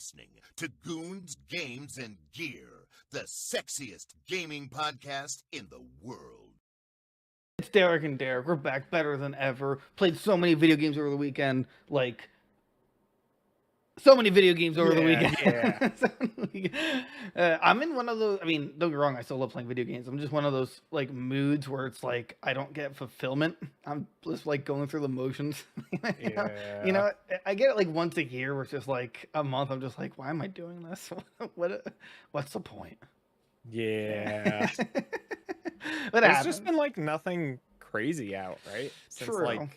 listening to Goons, Games, and Gear, the sexiest gaming podcast in the world. It's Derek and Derek. We're back better than ever. Played so many video games over the weekend. So many video games over the weekend. I'm in one of those. I mean, don't get me wrong. I still love playing video games. I'm just one of those moods where it's like I don't get fulfillment. I'm just going through the motions. You know, I get it once a year, where it's just a month. I'm just like, why am I doing this? What's the point? Yeah. But there's just been nothing crazy out, right? Since True.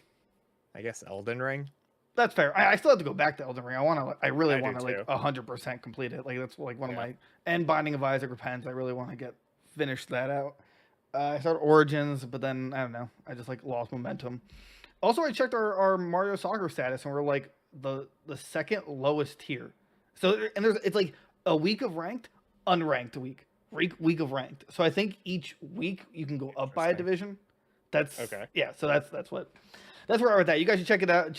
I guess Elden Ring. That's fair. I still have to go back to Elden Ring. I really want to 100% complete it. That's one of my and Binding of Isaac Repents. I really want to finish that out. I started Origins, but then I don't know. I just lost momentum. Also, I checked our Mario Soccer status, and we're the second lowest tier. So it's a week of ranked, unranked week of ranked. So I think each week you can go up by a division. That's okay. Yeah. So that's where we're at. You guys should check it out.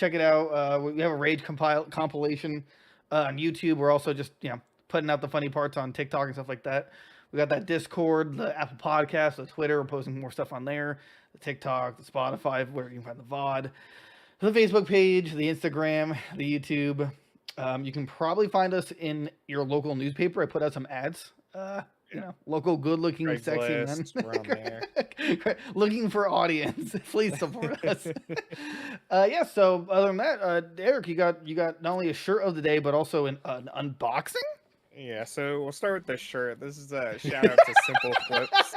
We have a Rage compilation on YouTube. We're also just putting out the funny parts on TikTok and stuff like that. We got that Discord, the Apple Podcast, the Twitter. We're posting more stuff on there. The TikTok, the Spotify, where you can find the VOD, the Facebook page, the Instagram, the YouTube. You can probably find us in your local newspaper. I put out some ads. Local good-looking, sexy men. We're on there. Looking for audience. Please support us. So other than that, Eric, you got not only a shirt of the day, but also an unboxing? Yeah, so we'll start with this shirt. This is a shout out to Simple Flips.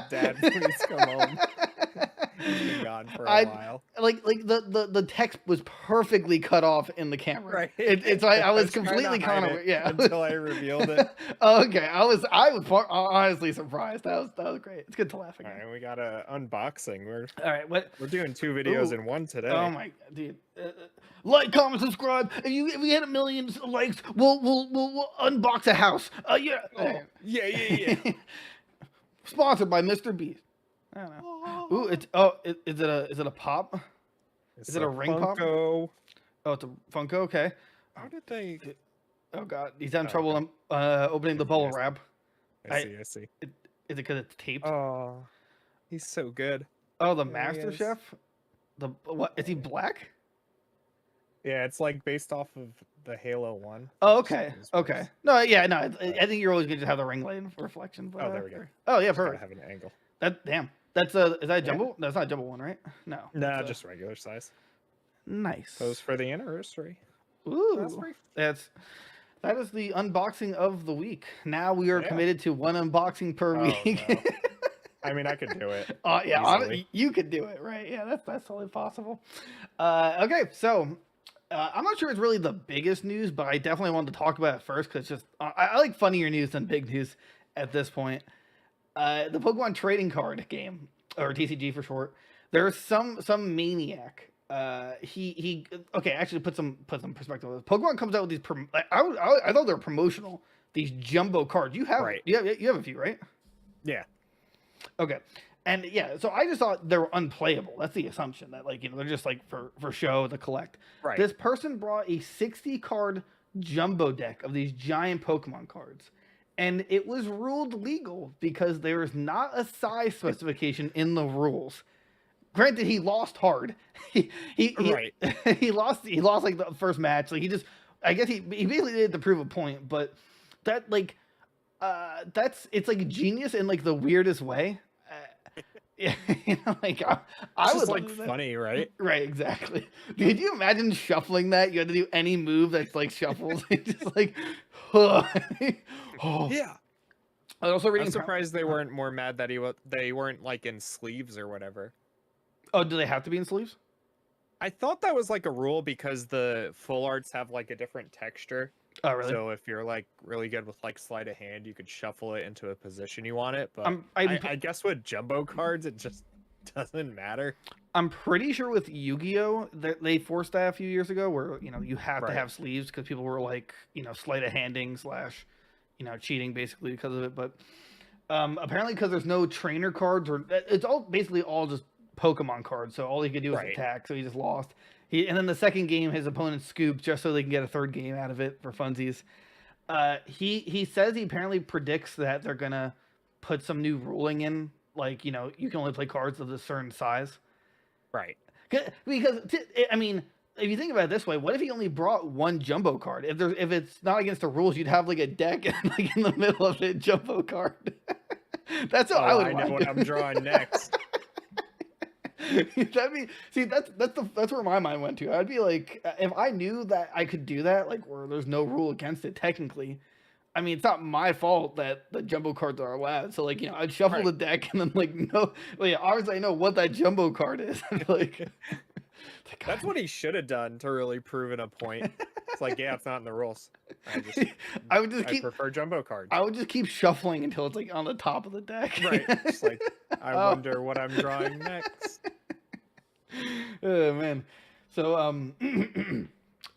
Dad, please come home. He's been gone for a while. The text was perfectly cut off in the camera. Right. I was completely until I revealed it. Okay, I was honestly surprised. That was great. It's good to laugh again. All right, we got a unboxing. We're doing two videos in one today. Oh my dude. Like, comment, subscribe. If we hit 1 million likes, we'll unbox a house. Yeah. Yeah. Sponsored by Mr. Beast. I don't know. Ooh, is it a pop? Is it a ring Funko. pop? Oh, it's a Funko. Okay. How did they? Oh God, he's having trouble opening the bubble wrap. I see. Is it because it's taped? Oh, he's so good. Oh, the Master Chef. What is he black? Yeah, it's based off of the Halo one. Oh, okay. Okay. No, I think you're always gonna just have the ring light reflection. But, there we go. Oh yeah, perfect. Have an angle. That's is that a jumbo? No, it's not a jumbo one, right? No. No, just regular size. Nice. Pose for the anniversary. Ooh, that is the unboxing of the week. Now we are committed to one unboxing per week. No. I mean, I could do it. Honestly, you could do it, right? Yeah, that's totally possible. Okay, so I'm not sure it's really the biggest news, but I definitely wanted to talk about it first because it's just I like funnier news than big news at this point. The Pokemon trading card game, or TCG for short. There's some maniac. He actually put some perspective on this. Pokemon comes out with these. I thought they were promotional. These jumbo cards. You have you have a few, right? Yeah. Okay. And so I just thought they were unplayable. That's the assumption that they're just for show to collect. Right. This person brought a 60 card jumbo deck of these giant Pokemon cards. And it was ruled legal because there is not a size specification in the rules. Granted, he lost hard. He lost the first match. I guess he basically did it to prove a point. But that it's genius in the weirdest way. I would funny, right? Right, exactly. Could you imagine shuffling that? You had to do any move that's shuffles. Just Yeah. I was also reading. I'm surprised they weren't more mad that they weren't in sleeves or whatever. Oh, do they have to be in sleeves? I thought that was a rule because the full arts have a different texture. Oh, really? So if you're really good with sleight of hand, you could shuffle it into a position you want it. But I guess with jumbo cards, it just doesn't matter. I'm pretty sure with Yu-Gi-Oh, they forced that a few years ago, where you have to have sleeves because people were sleight of handing / cheating basically because of it. But apparently because there's no trainer cards, or it's all basically all just Pokemon cards, so all he could do was attack, so he just lost. And then the second game, his opponent scooped just so they can get a third game out of it for funsies. He says he apparently predicts that they're gonna put some new ruling in, like, you know, you can only play cards of a certain size. Right. Because I mean, if you think about it this way, what if he only brought one jumbo card? If it's not against the rules, you'd have like a deck and like in the middle of it, jumbo card. That's how I would. I know what I'm drawing next. That's where my mind went to. I'd be like, if I knew that I could do that, like where there's no rule against it technically. I mean, it's not my fault that the jumbo cards are allowed. So like, you know, I'd shuffle the deck and then like obviously I know what that jumbo card is. like that's what he should have done to really prove a point. It's like, yeah, it's not in the rules. I prefer jumbo cards. I would just keep shuffling until it's like on the top of the deck. Right. It's like, I wonder what I'm drawing next. Oh man. So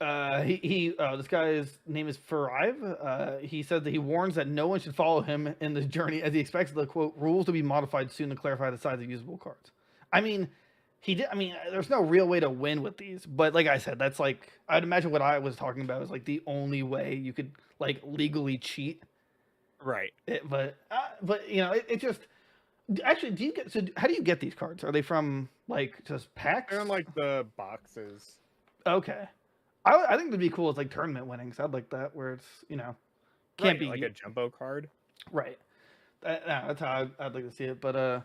this guy's name is Farive. He said that he warns that no one should follow him in this journey as he expects the quote rules to be modified soon to clarify the size of usable cards. I mean, there's no real way to win with these, but like I said, that's like, I'd imagine what I was talking about is like the only way you could like legally cheat. Right. But you know, it just, actually, how do you get these cards? Are they from like just packs? They're in like the boxes. Okay. I think it'd be cool as like tournament winnings. I'd like that where it's, you know, can't be like a jumbo card. Right. That's how I'd like to see it. But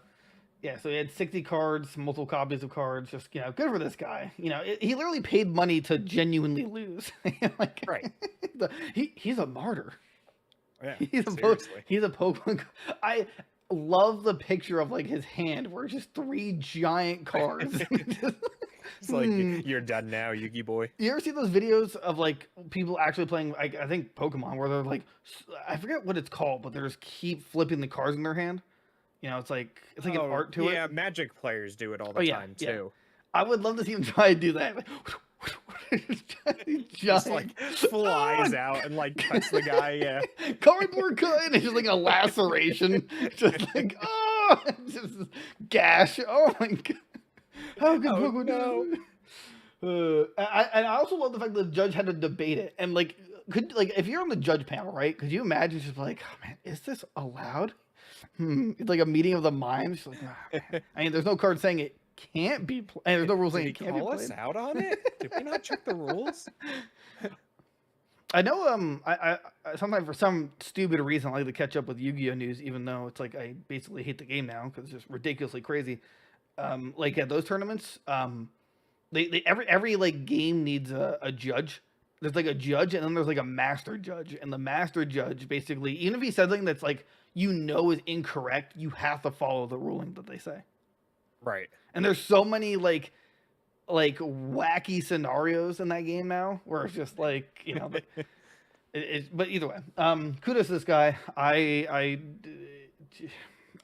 yeah, so he had 60 cards, multiple copies of cards. Just, you know, good for this guy. You know, he literally paid money to genuinely lose. Like, right. He's a martyr. Yeah, he's a Pokemon. I love the picture of like his hand where it's just 3 giant cards. It's like, you're done now, Yugi boy. You ever see those videos of like people actually playing, I think Pokemon, where they're like, I forget what it's called, but they just keep flipping the cards in their hand. You know, it's like an art to it. Yeah, Magic players do it all the time too. I would love to see him try to do that. Just like flies out and like cuts the guy. Yeah, cardboard cut, and it's just like a laceration. Just like just gash. Oh my god! How could Pokemon no? And I also love the fact that the judge had to debate it, and like if you're on the judge panel, right? Could you imagine just like, oh man, is this allowed? It's like a meeting of the minds. Like, oh, I mean, there's no card saying it can't be played. There's no rule saying it can't be played. Call us out on it? Did we not check the rules? I know. I sometimes for some stupid reason I like to catch up with Yu-Gi-Oh news, even though it's like I basically hate the game now because it's just ridiculously crazy. Like at those tournaments, every like game needs a judge. There's like a judge, and then there's like a master judge, and the master judge basically, even if he says something that's like is incorrect, you have to follow the ruling that they say. Right. And there's so many like wacky scenarios in that game now where it's just like, you know, but either way, kudos to this guy.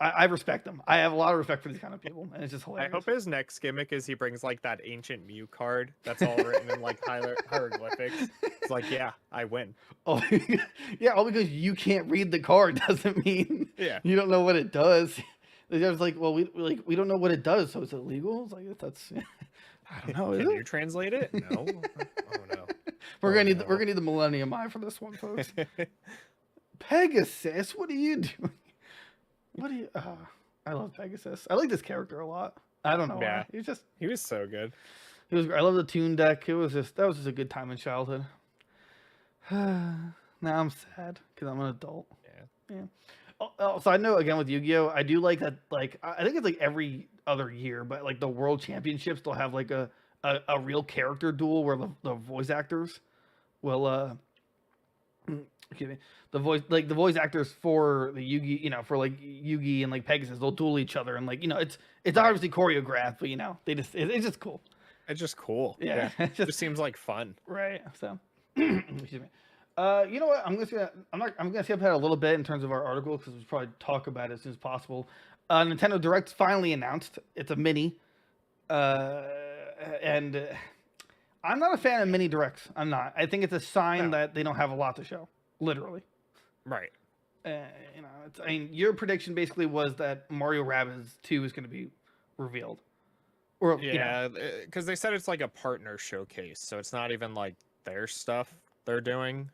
I respect him. I have a lot of respect for these kind of people, and it's just hilarious. I hope his next gimmick is he brings like that ancient Mew card that's all written in like hieroglyphics. It's like, yeah, I win. Oh, yeah, all because you can't read the card doesn't mean you don't know what it does. The judge's like, well, we don't know what it does, so it's illegal. It's like, that's I don't know. Can you translate it? No. Oh no. We're gonna need the Millennium Eye for this one, folks. Pegasus, what are you doing? What do you? I love Pegasus. I like this character a lot. I don't know why. He was so good. I love the Toon deck. That was just a good time in childhood. Now I'm sad because I'm an adult. Yeah. So I know again with Yu-Gi-Oh, I do like that. Like I think it's like every other year, but like the World Championships, they'll have like a real character duel where the voice actors will excuse me, the voice actors for the Yugi, you know, for like Yugi and like Pegasus, they'll duel each other, and like, you know, it's obviously choreographed, but you know, it's just cool. It's just cool. Yeah. It just seems like fun. Right. So excuse me. You know what? I'm gonna skip ahead a little bit in terms of our article because we'll probably talk about it as soon as possible. Nintendo Direct finally announced. It's a mini. And I'm not a fan of mini directs. I'm not. I think it's a sign that they don't have a lot to show. Literally. Right. You know, your prediction basically was that Mario Rabbids 2 is going to be revealed. Or yeah, because they said it's like a partner showcase, so it's not even like their stuff they're doing.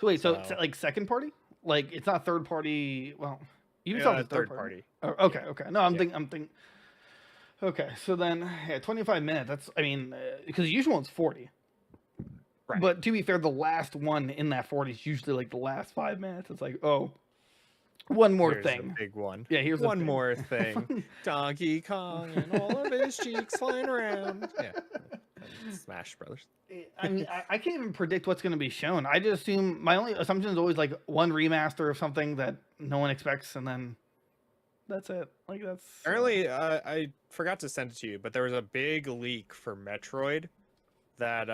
So wait, so it's like second party? Like it's not third party. Well, Ubisoft is third party. Oh, okay, okay. No, I'm thinking. Okay, so then 25 minutes. That's because the usual one's 40. Right. But to be fair, the last one in that 40 is usually like the last 5 minutes. It's like, oh, one more thing. A big one. Yeah, here's one more thing. Donkey Kong and all of his cheeks flying around. Yeah. Smash Brothers. I mean, I can't even predict what's going to be shown. I just assume my only assumption is always like one remaster of something that no one expects, and then that's it. Like that's early. I forgot to send it to you, but there was a big leak for Metroid that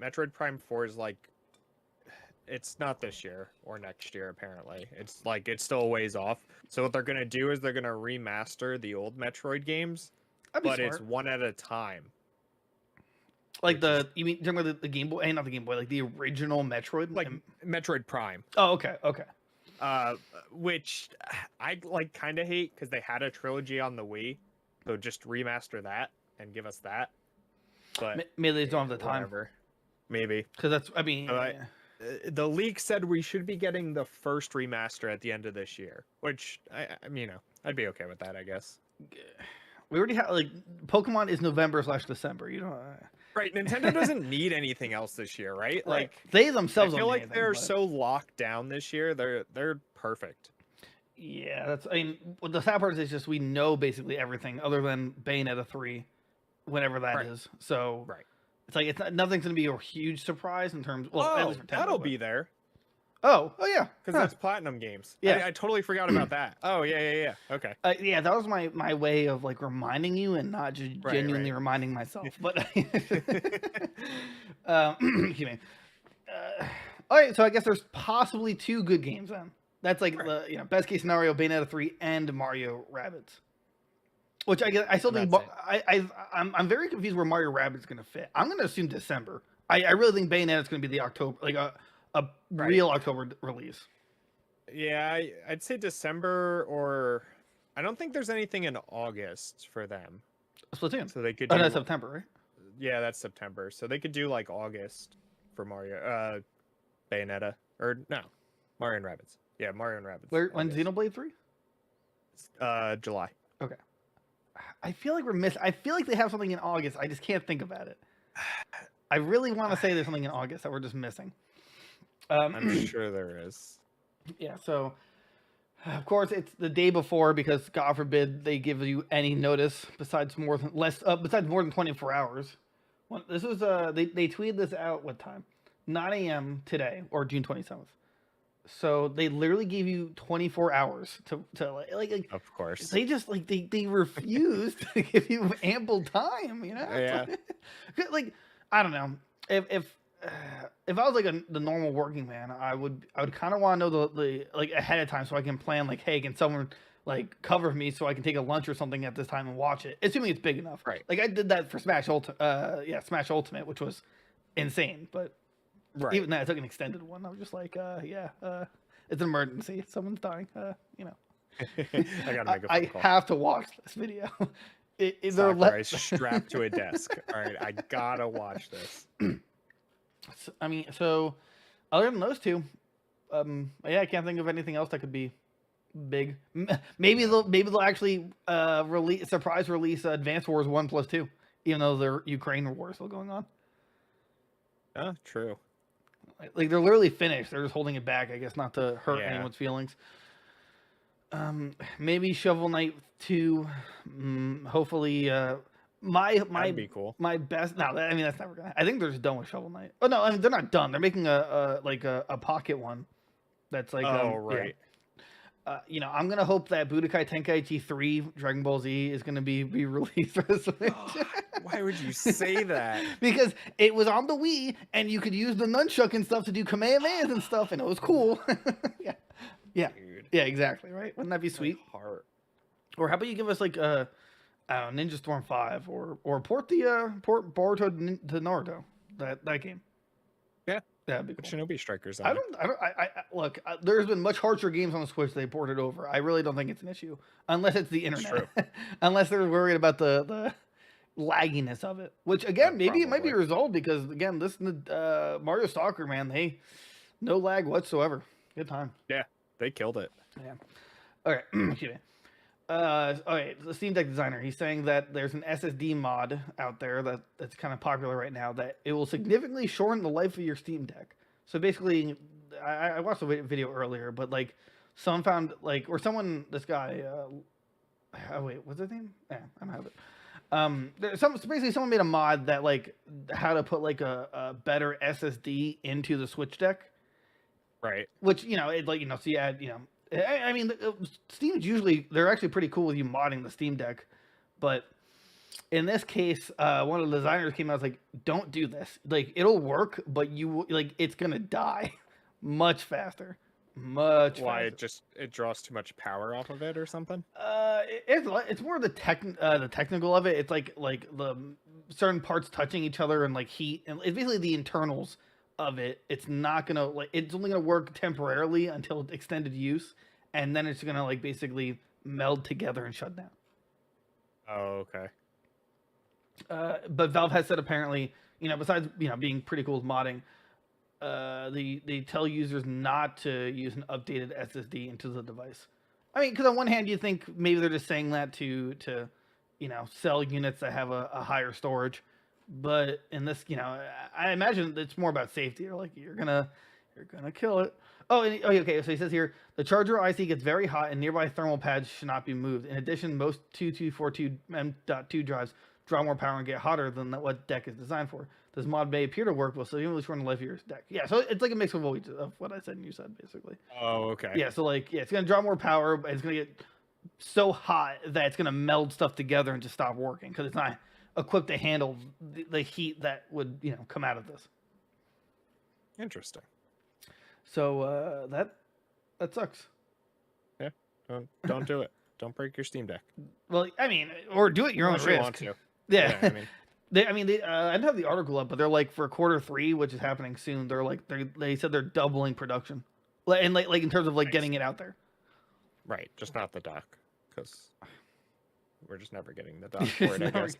Metroid Prime 4 is like, it's not this year or next year. Apparently, it's still a ways off. So what they're gonna do is they're gonna remaster the old Metroid games, but it's one at a time. Like you mean the Game Boy? Not the Game Boy, like the original Metroid, like Metroid Prime. Oh, okay. Which I like kind of hate because they had a trilogy on the Wii, so just remaster that and give us that. But maybe they don't have the time. Whatever. Maybe because that's the leak said we should be getting the first remaster at the end of this year, which I'd be okay with that, I guess. We already have Pokemon is November/December. Right, Nintendo doesn't need anything else this year, right? Like they themselves. I feel like they're so locked down this year. They're perfect. Yeah, that's. The sad part is just we know basically everything other than Bayonetta 3, whenever that is. So it's like nothing's going to be a huge surprise in terms. Well, at least for Nintendo, that'll be there. Oh yeah, because that's Platinum Games. Yeah, I totally forgot about that. Oh yeah. Okay. Yeah, that was my way of reminding you and not just genuinely reminding myself. But excuse me. All right, so I guess there's possibly 2 good games then. That's the best case scenario: Bayonetta 3 and Mario Rabbids. Which I still think I'm very confused where Mario Rabbids going to fit. I'm going to assume December. I really think Bayonetta is going to be the October a real October release. Yeah, I'd say December, or I don't think there's anything in August for them. Splatoon. So they could. That's September, right? Yeah, that's September. So they could do August for Mario, Bayonetta, or no, Mario and Rabbids. Yeah, Mario and Rabbids. When's Xenoblade 3? July. Okay. I feel like we're missing. I feel like they have something in August. I just can't think about it. I really want to say there's something in August that we're just missing. I'm sure there is. Yeah, so of course it's the day before because God forbid they give you any notice besides more than 24 hours. This was they tweeted this out what time? 9 a.m. today or June 27th. So they literally gave you 24 hours to of course. They just they refused to give you ample time, Yeah. I don't know. If I was the normal working man, I would kind of want to know the ahead of time so I can plan hey, can someone cover me so I can take a lunch or something at this time and watch it, assuming it's big enough. Right. I did that for Smash Ultimate, which was insane, but even that I took an extended one. I was just it's an emergency. Someone's dying. I gotta make a phone I call. have to watch this video. Is strapped to a desk. All right, I gotta watch this. So other than those 2, I can't think of anything else that could be big. Maybe they'll actually surprise release Advance Wars 1+2, even though their Ukraine war is still going on. Oh, true. They're literally finished. They're just holding it back, I guess, not to hurt anyone's feelings. Maybe Shovel Knight 2. Hopefully, that'd be cool. My best. No, that's never gonna. I think they're just done with Shovel Knight. Oh no, they're not done. They're making a pocket one. That's right. I'm gonna hope that Budokai Tenkaichi 3 Dragon Ball Z is gonna be released for the Switch. Why would you say that? Because it was on the Wii, and you could use the nunchuck and stuff to do Kamehamehas and stuff, and it was cool. Yeah, exactly. Right? Wouldn't that be sweet? Or how about you give us Ninja Storm 5 or port Boruto to Naruto, that game. Yeah. That'd be cool. Shinobi Strikers. I look, there's been much harsher games on the Switch they ported over. I really don't think it's an issue unless it's the internet. Unless they're worried about the lagginess of it. Which again, maybe it might be Probably. resolved because again, this Mario Stalker, man, no lag whatsoever. Good time. Yeah, they killed it. Yeah. Okay. Excuse me. Okay, the Steam Deck designer, he's saying that there's an SSD mod out there that's kind of popular right now that it will significantly shorten the life of your Steam Deck. So basically, I watched a video earlier, but like someone found this guy, oh wait, what's his name? Yeah, I don't have it. So basically someone made a mod that like how to put like a better SSD into the Switch deck. Right. Which, so you add, I mean, Steam's usually, they're actually pretty cool with you modding the Steam Deck. But in this case, one of the designers came out and was like, don't do this. Like, it'll work, but it's going to die much faster. Why? It draws too much power off of it or something? It's more the technical of it. It's like the certain parts touching each other and like heat. And it's basically the internals of it. It's not gonna it's only gonna work temporarily until extended use, and then it's gonna basically meld together and shut down. Oh, okay. But Valve has said apparently, besides being pretty cool with modding, they tell users not to use an updated SSD into the device. I mean, because on one hand you think maybe they're just saying that to sell units that have a higher storage. But in this, I imagine it's more about safety. You're gonna kill it. Oh, okay. So he says here, the charger IC gets very hot and nearby thermal pads should not be moved. In addition, most 2242 M.2 drives draw more power and get hotter than what deck is designed for. This mod may appear to work well, so you shorten the life of your deck. Yeah, so it's like a mix of what I said and you said, basically. Oh, okay. Yeah, so it's gonna draw more power, but it's gonna get so hot that it's gonna meld stuff together and just stop working because it's not equipped to handle the heat that would come out of this. Interesting. So that sucks. Yeah, don't do it. Don't break your Steam Deck. Well, I mean, or do it your own risk. You want to. Yeah. I mean, I didn't have the article up, but they're like for Q3, which is happening soon. They're like they said they're doubling production, and like in terms of getting it out there. Right, just not the dock, because we're just never getting the dock for it. I guess.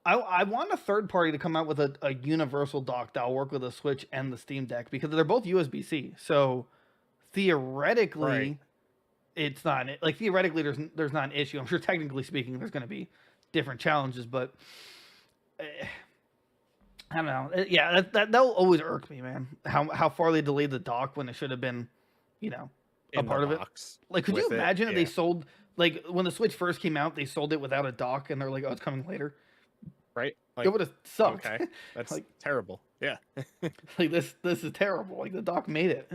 I want a third party to come out with a universal dock that'll work with the Switch and the Steam Deck because they're both USB-C. So theoretically, it's not theoretically there's not an issue. I'm sure technically speaking, there's going to be different challenges, but I don't know. Yeah, that'll always irk me, man. How far they delayed the dock when it should have been, a part of it. Could you imagine if they sold? When the Switch first came out, they sold it without a dock, and they're like, "Oh, it's coming later." Right? It would have sucked. Okay, that's terrible. Yeah. This is terrible. The dock made it.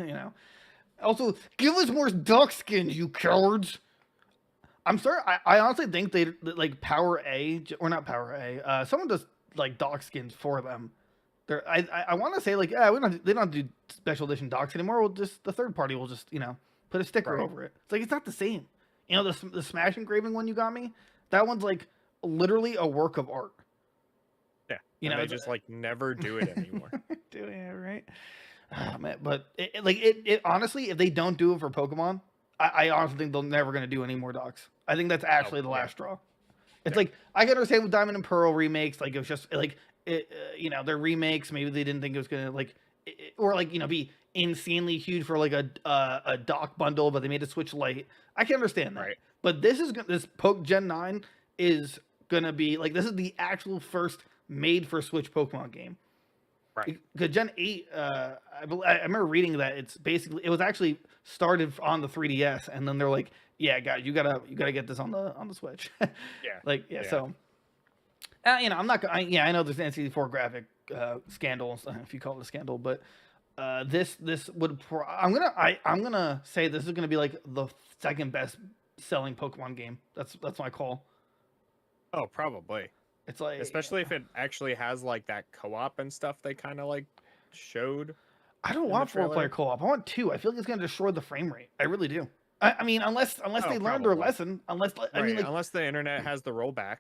Also, give us more dock skins, you cowards. I'm sorry. I honestly think they Power A or not Power A. Someone does dock skins for them. I want to say they don't do special edition docks anymore. The third party will just put a sticker over it. It's not the same. The Smash engraving one you got me, that one's literally a work of art. Yeah. They just never do it anymore. Doing it right. Oh, man, but it honestly, if they don't do it for Pokemon, I honestly think they're never going to do any more docks. I think that's actually the last straw. It's I can understand with Diamond and Pearl remakes, it was just their remakes. Maybe they didn't think it was going to be insanely huge for a dock bundle, but they made a Switch Lite. I can understand that. Right. But this Poke Gen 9 is going to be this is the actual first made for Switch Pokemon game. Right. Because Gen 8, I remember reading that it was actually started on the 3DS, and then they're like, yeah, guys, you gotta get this on the Switch. Yeah. So, I'm not gonna. I know there's an N64 graphic scandal, if you call it a scandal, but this would. I'm gonna say this is gonna be the second best selling Pokemon game. That's my call. Oh, probably. It's especially if it actually has that co-op and stuff they kind of showed. I don't want 4-player co-op. I want 2. I feel like it's going to destroy the frame rate. I really do. I mean, unless they learned their lesson. Unless the internet has the rollback,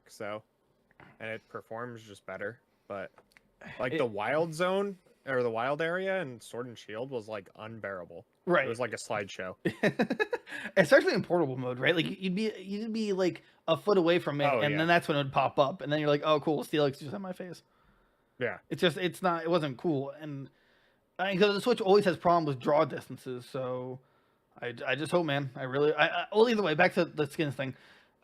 and it performs just better. But the Wild Zone, or the wild area in Sword and Shield was like unbearable. Right. It was like a slideshow. Especially in portable mode, right? Like you'd be like a foot away from it, and then that's when it would pop up, and then you're like, oh, cool, Steelix just on my face. Yeah. It wasn't cool, and I mean, because the Switch always has problems with draw distances, so I just hope, man. Well, either way, back to the skins thing.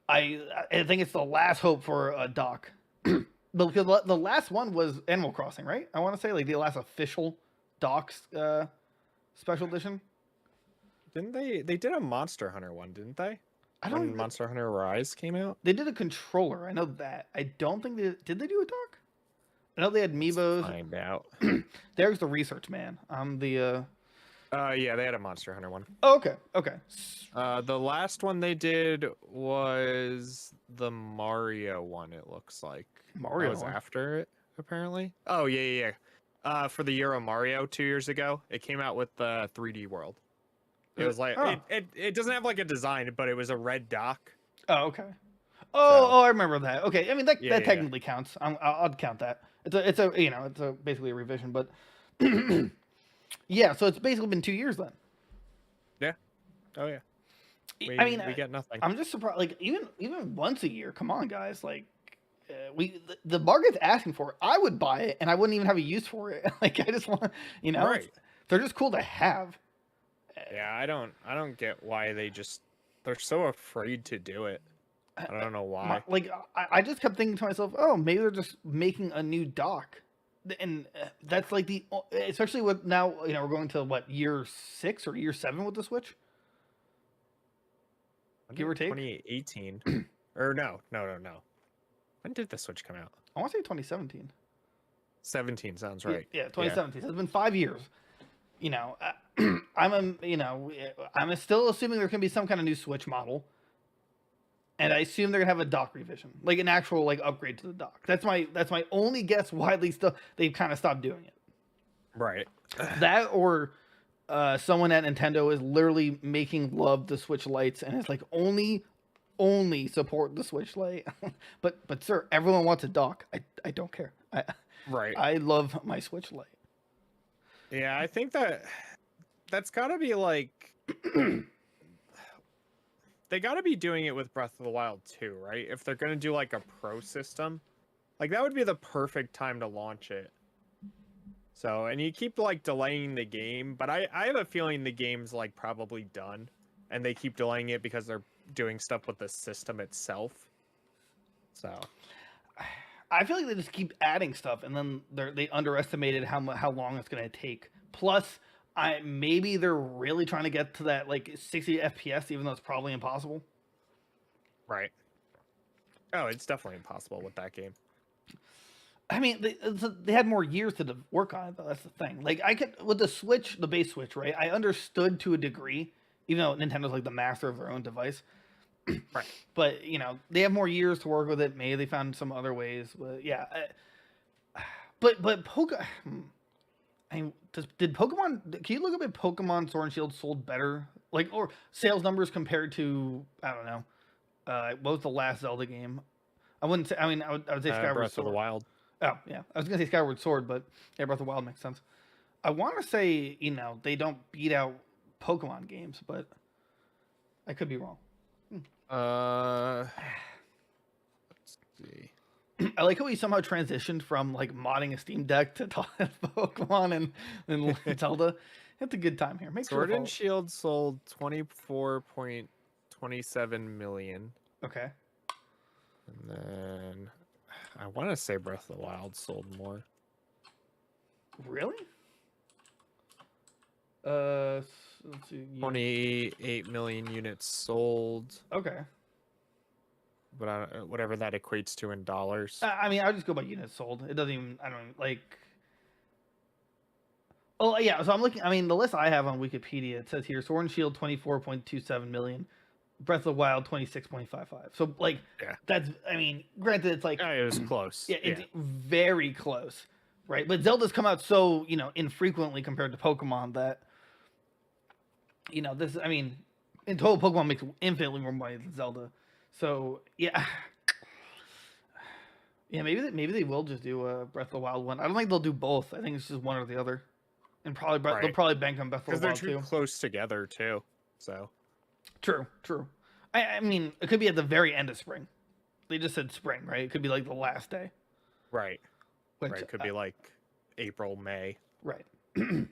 I think it's the last hope for a dock. Because the last one was Animal Crossing, right? I want to say like the last official docks special edition. Didn't they? They did a Monster Hunter one, didn't they? When Monster Hunter Rise came out. They did a controller. I know that. I don't think did they do a dock? I know they had Meebos. Let's find out. Derek's the research man. I'm the. Yeah, they had a Monster Hunter one. Oh, okay. Okay. The last one they did was the Mario one. It looks like Mario was one? after it, apparently. Oh yeah. For the Euro Mario 2 years ago, it came out with the 3D World. It was like it doesn't have like a design, but it was a red dock. Oh, okay. Oh, I remember that. Okay, I mean that technically counts. I'll count that. It's basically a revision, but yeah. So it's basically been 2 years then. Yeah. Oh yeah. We get nothing. I'm just surprised. Like even once a year. Come on, guys. Like the market's asking for it. I would buy it, and I wouldn't even have a use for it. Like I just want, right. They're just cool to have. Yeah, I don't get why they're so afraid to do it. I don't know why. I just kept thinking to myself, oh, maybe they're just making a new dock, and that's like especially with now we're going to what, year 6 or year 7 with the Switch, give or take. 2018, or no. When did the Switch come out? I want to say 2017. 17 sounds right. Yeah, 2017. So it's been 5 years. I'm still assuming there can be some kind of new Switch model, and I assume they're gonna have a dock revision, like an actual like upgrade to the dock. That's my only guess why they've kind of stopped doing it. Right. That or someone at Nintendo is literally making love to Switch Lights, and it's like only support the Switch Lite. but sir, everyone wants a dock. I don't care. Right. I love my Switch Lite. Yeah, I think that's got to be like they got to be doing it with Breath of the Wild too, right? If they're going to do like a pro system, like that would be the perfect time to launch it. So, and you keep like delaying the game, but I have a feeling the game's like probably done, and they keep delaying it because they're doing stuff with the system itself. So I feel like they just keep adding stuff, and then they underestimated how long it's going to take. Plus, maybe they're really trying to get to that like 60 FPS, even though it's probably impossible. Right. Oh, it's definitely impossible with that game. I mean, they had more years to work on it, though. That's the thing. Like I could with the Switch, the base Switch, right? I understood to a degree, even though Nintendo's like the master of their own device. Right. But they have more years to work with it. Maybe they found some other ways. But yeah. But did Pokemon? Can you look up if Pokemon Sword and Shield sold better, like, or sales numbers compared to, I don't know, what was the last Zelda game? I wouldn't say. I mean, I would say Skyward Breath Sword. of the Wild. Oh yeah, I was gonna say Skyward Sword, but yeah, Breath of the Wild makes sense. I want to say they don't beat out Pokemon games, but I could be wrong. Let's see. I like how we somehow transitioned from like modding a Steam Deck to Pokemon and Zelda. It's a good time here. Sword and Shield sold 24.27 million. Okay. And then I want to say Breath of the Wild sold more. Really? Let's see. 28 million units sold. Okay. But whatever that equates to in dollars. I mean, I'll just go by units sold. It doesn't even. I don't like. Oh yeah, so I'm looking. I mean, the list I have on Wikipedia, it says here: Sword and Shield 24.27 million, Breath of the Wild 26.55. So like, that's. I mean, granted, it's like it was close. Yeah, it's very close, right? But Zelda's come out so infrequently compared to Pokemon that this. I mean, in total, Pokemon makes infinitely more money than Zelda. So yeah, Yeah, maybe they will just do a Breath of the Wild one. I don't think they'll do both. I think it's just one or the other, and they'll probably bank on Breath of the Wild too. Because they're too close together too. So true. I mean, it could be at the very end of spring. They just said spring, right? It could be like the last day. Right. It could be like April, May. Right. All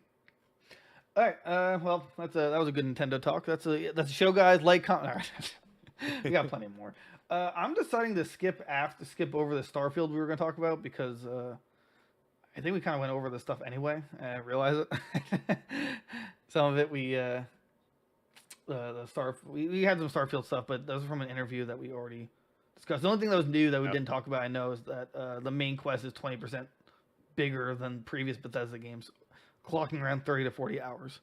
right. Well, that was a good Nintendo talk. That's a show, guys. We got plenty more. I'm deciding to skip over the Starfield we were going to talk about because I think we kind of went over the stuff anyway. I realize it. Some of it we had some Starfield stuff, but those are from an interview that we already discussed. The only thing that was new that we didn't talk about, I know, is that the main quest is 20% bigger than previous Bethesda games, clocking around 30 to 40 hours.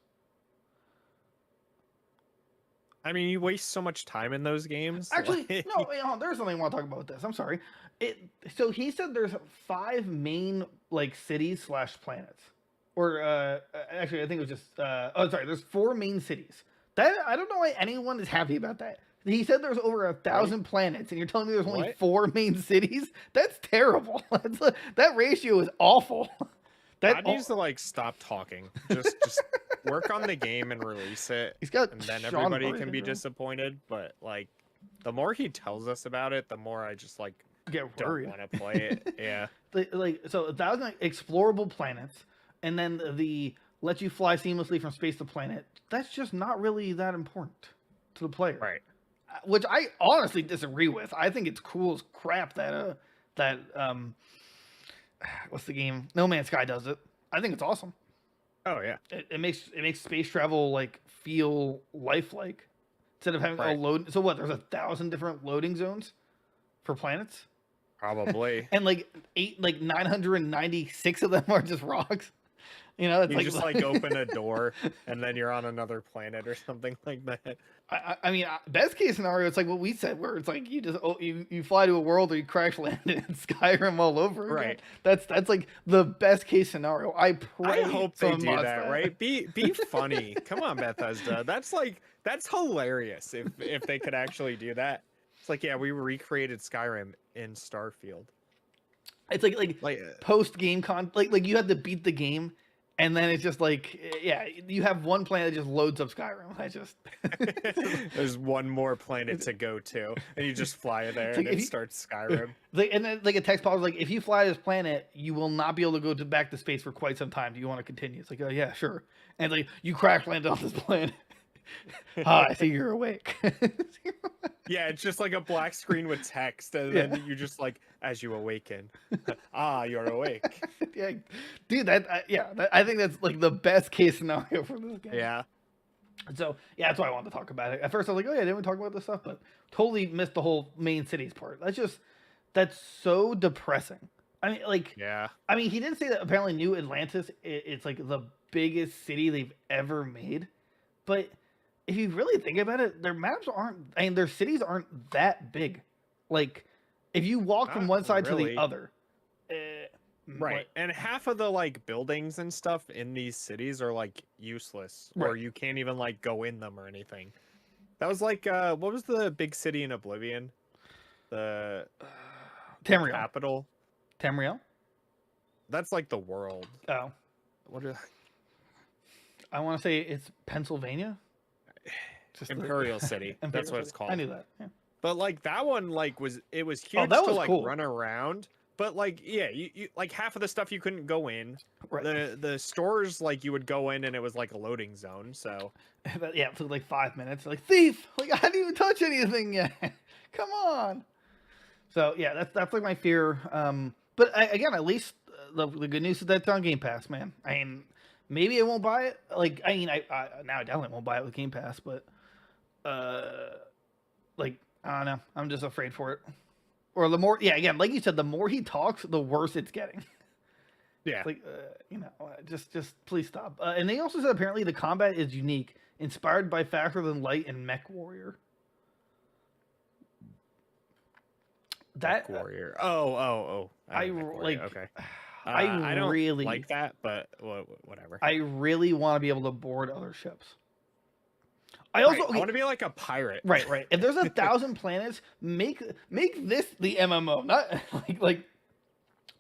I mean, you waste so much time in those games. Actually, no, there's something I want to talk about with this. I'm sorry. So he said there's 5 main cities / planets, or actually I think it was just there's 4 main cities. That I don't know why anyone is happy about that. He said there's over 1,000 planets, and you're telling me there's only 4 main cities? That's terrible. That ratio is awful. God needs to stop talking. Just work on the game and release it. And then everybody can be disappointed. But the more he tells us about it, the more I just get worried. Don't want to play it. Yeah. So 1,000 explorable planets, and then the let you fly seamlessly from space to planet. That's just not really that important to the player. Right. Which I honestly disagree with. I think it's cool as crap that what's the game? No Man's Sky does it. I think it's awesome. Oh yeah. It makes space travel feel lifelike instead of having a load. So what? There's 1,000 different loading zones for planets. Probably. And 996 of them are just rocks. You know, it's you just open a door and then you're on another planet or something like that. I mean, best case scenario, it's like what we said, where it's you just you fly to a world or you crash land in Skyrim all over again. Right. That's the best case scenario. I hope they do that. Right? Be funny. Come on, Bethesda. That's hilarious if they could actually do that. It's we recreated Skyrim in Starfield. It's like post game you have to beat the game. And then it's just you have one planet that just loads up Skyrim. There's one more planet to go to, and you just fly there, and it starts Skyrim. And then a text pop is if you fly this planet, you will not be able to go back to space for quite some time. Do you want to continue? It's oh yeah, sure. And you crash land on this planet. I see you're awake. Yeah, it's just a black screen with text, and then you just as you awaken, you're awake. Yeah, dude, I think that's the best case scenario for this game. Yeah. So that's why I wanted to talk about it. At first I was oh yeah, didn't we talk about this stuff? But totally missed the whole main cities part. That's so depressing. I mean, yeah. I mean, he didn't say that apparently New Atlantis it's the biggest city they've ever made, but if you really think about it, their maps their cities aren't that big. If you walk from one side to the other. Right. And half of the buildings and stuff in these cities are useless. Right. Or you can't even go in them or anything. That was what was the big city in Oblivion? The Tamriel. Capital. Tamriel? That's the world. Oh. What is I want to say it's Pennsylvania. Just Imperial City. That's what it's called. I knew that. Yeah. But that one was huge that was to cool. Run around. But you half of the stuff you couldn't go in. Right. The stores you would go in and it was a loading zone. So yeah, it took 5 minutes. Thief! I didn't even touch anything yet. Come on. So yeah, that's my fear. But again, at least the good news is that it's on Game Pass, man. I mean, maybe I won't buy it. I now I definitely won't buy it with Game Pass, but I don't know. I'm just afraid for it. Or the more, again, like you said, the more he talks, the worse it's getting. Yeah. Just please stop. And they also said apparently the combat is unique, inspired by Faster Than Light and Mech Warrior. Mech Warrior. Oh. I okay. I don't really like that, but whatever. I really want to be able to board other ships. I also I want to be like a pirate. Right. If there's 1,000 planets, make this the MMO, not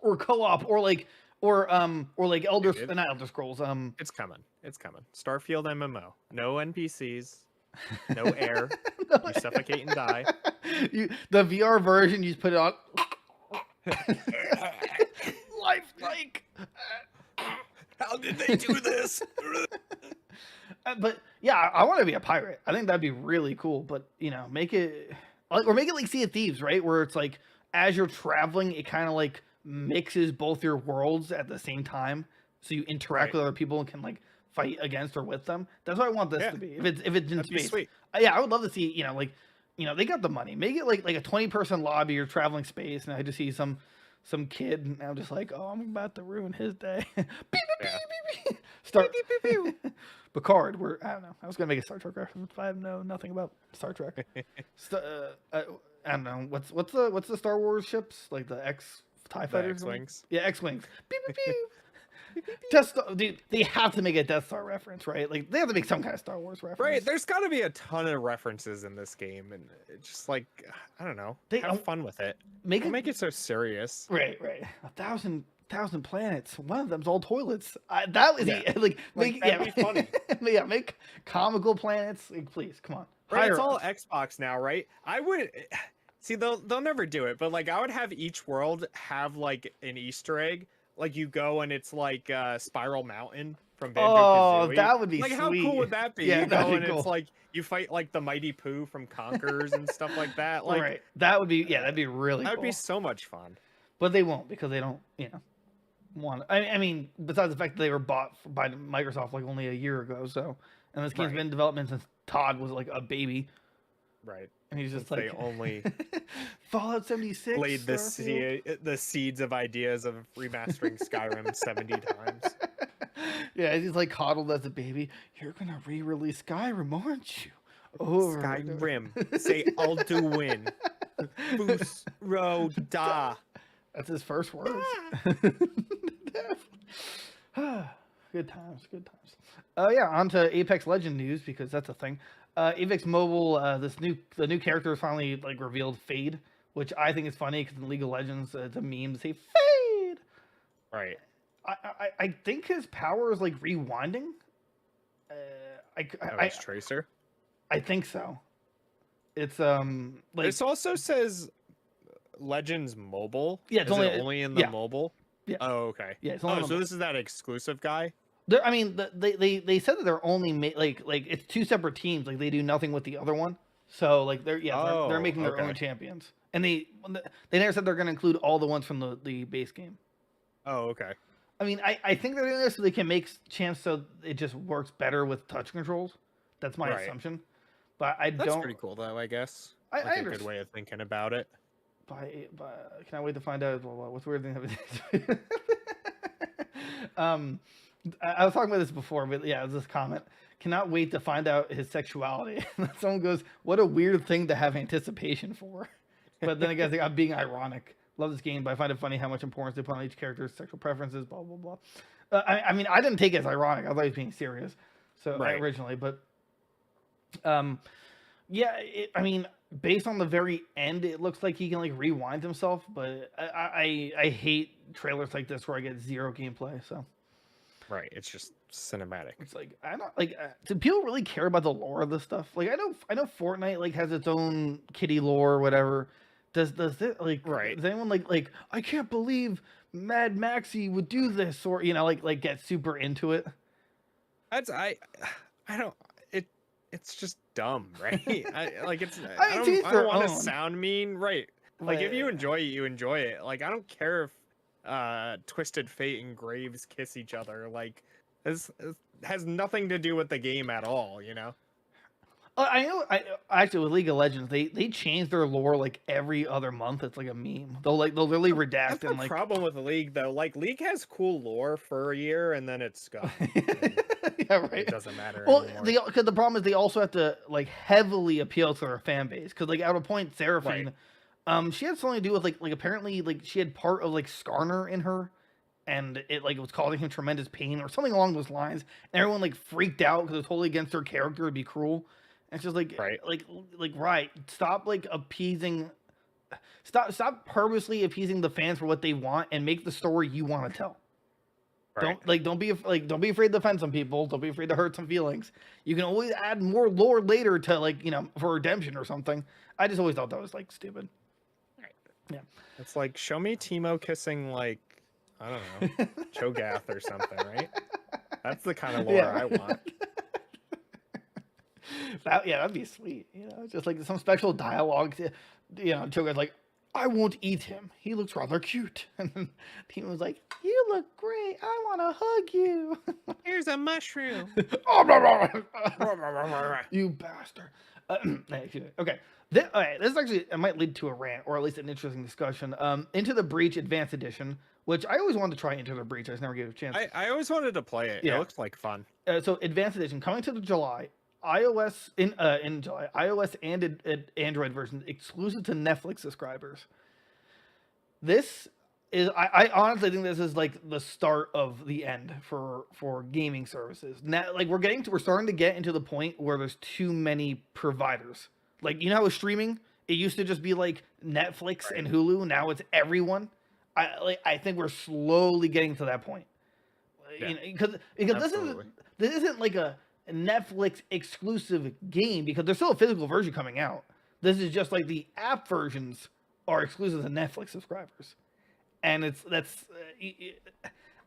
or co-op, or like not Elder Scrolls. It's coming. It's coming. Starfield MMO. No NPCs. No air. No. You suffocate and die. The VR version, you just put it on. Lifelike. How did they do this? But yeah, I want to be a pirate. I think that'd be really cool. But make it like Sea of Thieves, right? Where it's like as you're traveling, it kind of like mixes both your worlds at the same time, so you interact with other people and can like fight against or with them. That's what I want this to be. If it's in That'd space, be sweet. Yeah, I would love to see. They got the money. Make it like a 20-person lobby. You're traveling space, and I just see some kid, and I'm just like, oh, I'm about to ruin his day. Beep, beep, beep, beep, beep. Start. Beep, beep, beep, beep. Picard. I don't know. I was gonna make a Star Trek reference, but I know nothing about Star Trek. I don't know. What's the Star Wars ships, like the TIE fighters? X-Wings. Yeah, X-Wings. Beep, beep, beep. Death Star, dude, they have to make a Death Star reference, right? Like they have to make some kind of Star Wars reference. Right, there's got to be a ton of references in this game, and it's just like, I don't know, have fun with it. Don't make it so serious. Right. 1,000 planets. One of them's all toilets. That was that'd be funny. Yeah, make comical planets. Like, please, come on. Right, it's all Xbox now, right? I would see they'll never do it, but like I would have each world have like an Easter egg. Like you go and it's like Spiral Mountain from Banjo-Kazooie. Oh, that would be like sweet. How cool would that be? Yeah, you go and cool. It's like you fight like the Mighty Pooh from Conquerors and stuff like that. Like right. That'd be really cool. That'd be so much fun. But they won't because they don't, want. I mean, besides the fact that they were bought by Microsoft like only a year ago, so and this game's been in development since Todd was like a baby. Right. And he's just they only Fallout 76 laid the seeds of ideas of remastering Skyrim 70 times. Yeah, he's like coddled as a baby. You're gonna re-release Skyrim, aren't you? Oh, Skyrim. Say Alduin. Boos ro da. That's his first words. Good times. Yeah, on to Apex Legend news because that's a thing. Apex Mobile, the new character is finally like revealed, Fade, which I think is funny because in League of Legends it's a meme to say Fade. Right. I think his power is like rewinding. Tracer. I think so. It's like this also says Legends Mobile. Yeah, it's only in the mobile. Yeah. Oh, okay. Yeah. So this is that exclusive guy. I mean, they said that they're only like it's two separate teams. Like they do nothing with the other one. So like they're making their own champions. And they never said they're going to include all the ones from the base game. Oh, okay. I mean, I think they're doing this so they can make champs so it just works better with touch controls. That's my assumption. But That's pretty cool though, I guess. A good way of thinking about it. Can I wait to find out what's weird thing? I was talking about this before, but yeah, it was this comment. Cannot wait to find out his sexuality. Someone goes, "What a weird thing to have anticipation for." But then I guess I'm being ironic. Love this game, but I find it funny how much importance they put on each character's sexual preferences. Blah blah blah. I mean, I didn't take it as ironic. I thought he was being serious. So originally, but yeah. I mean, based on the very end, it looks like he can like rewind himself. But I hate trailers like this where I get zero gameplay. So. Right, it's just cinematic. It's like I don't like. Do people really care about the lore of this stuff? Like I know Fortnite like has its own kitty lore or whatever. Does it like? Right. Does anyone like? I can't believe Mad Maxi would do this, or like get super into it. I don't. It's just dumb, right? I don't want to sound mean, right? Like if you enjoy it, you enjoy it. Like I don't care if Twisted Fate and Graves kiss each other. Like this has nothing to do with the game at all, I know. I actually with League of Legends, they change their lore like every other month. It's like a meme. They'll literally redact. That's the problem with the League though. Like League has cool lore for a year and then it's gone. Yeah, right. It doesn't matter. Well, because the problem is they also have to like heavily appeal to their fan base. Because like at a point, Seraphine. Right. She had something to do with like apparently like she had part of like Skarner in her, and it like was causing him tremendous pain or something along those lines. And everyone like freaked out because it was totally against her character to be cruel. And it's just like right, stop like appeasing stop purposely appeasing the fans for what they want and make the story you want to tell. Right. Don't be afraid to offend some people. Don't be afraid to hurt some feelings. You can always add more lore later to like, for redemption or something. I just always thought that was like stupid. Right. Yeah. It's like, show me Teemo kissing like, I don't know, Cho'Gath or something, right? That's the kind of lore I want. That'd be sweet. Just like some special dialogue. Cho'Gath's like, I won't eat him. He looks rather cute. And then Team was like, you look great. I want to hug you. Here's a mushroom. You bastard. Okay. This actually, it might lead to a rant, or at least an interesting discussion. Into the Breach Advanced Edition, which I always wanted to try Into the Breach. I just never gave it a chance. I always wanted to play it. Yeah. It looks like fun. So Advanced Edition coming to the July. iOS in July, iOS and Android versions exclusive to Netflix subscribers. This is, I honestly think this is like the start of the end for gaming services. Now, like we're starting to get into the point where there's too many providers. Like how with streaming, it used to just be like Netflix and Hulu. Now it's everyone. I think we're slowly getting to that point. Because this isn't like a Netflix exclusive game, because there's still a physical version coming out. This is just like the app versions are exclusive to Netflix subscribers, and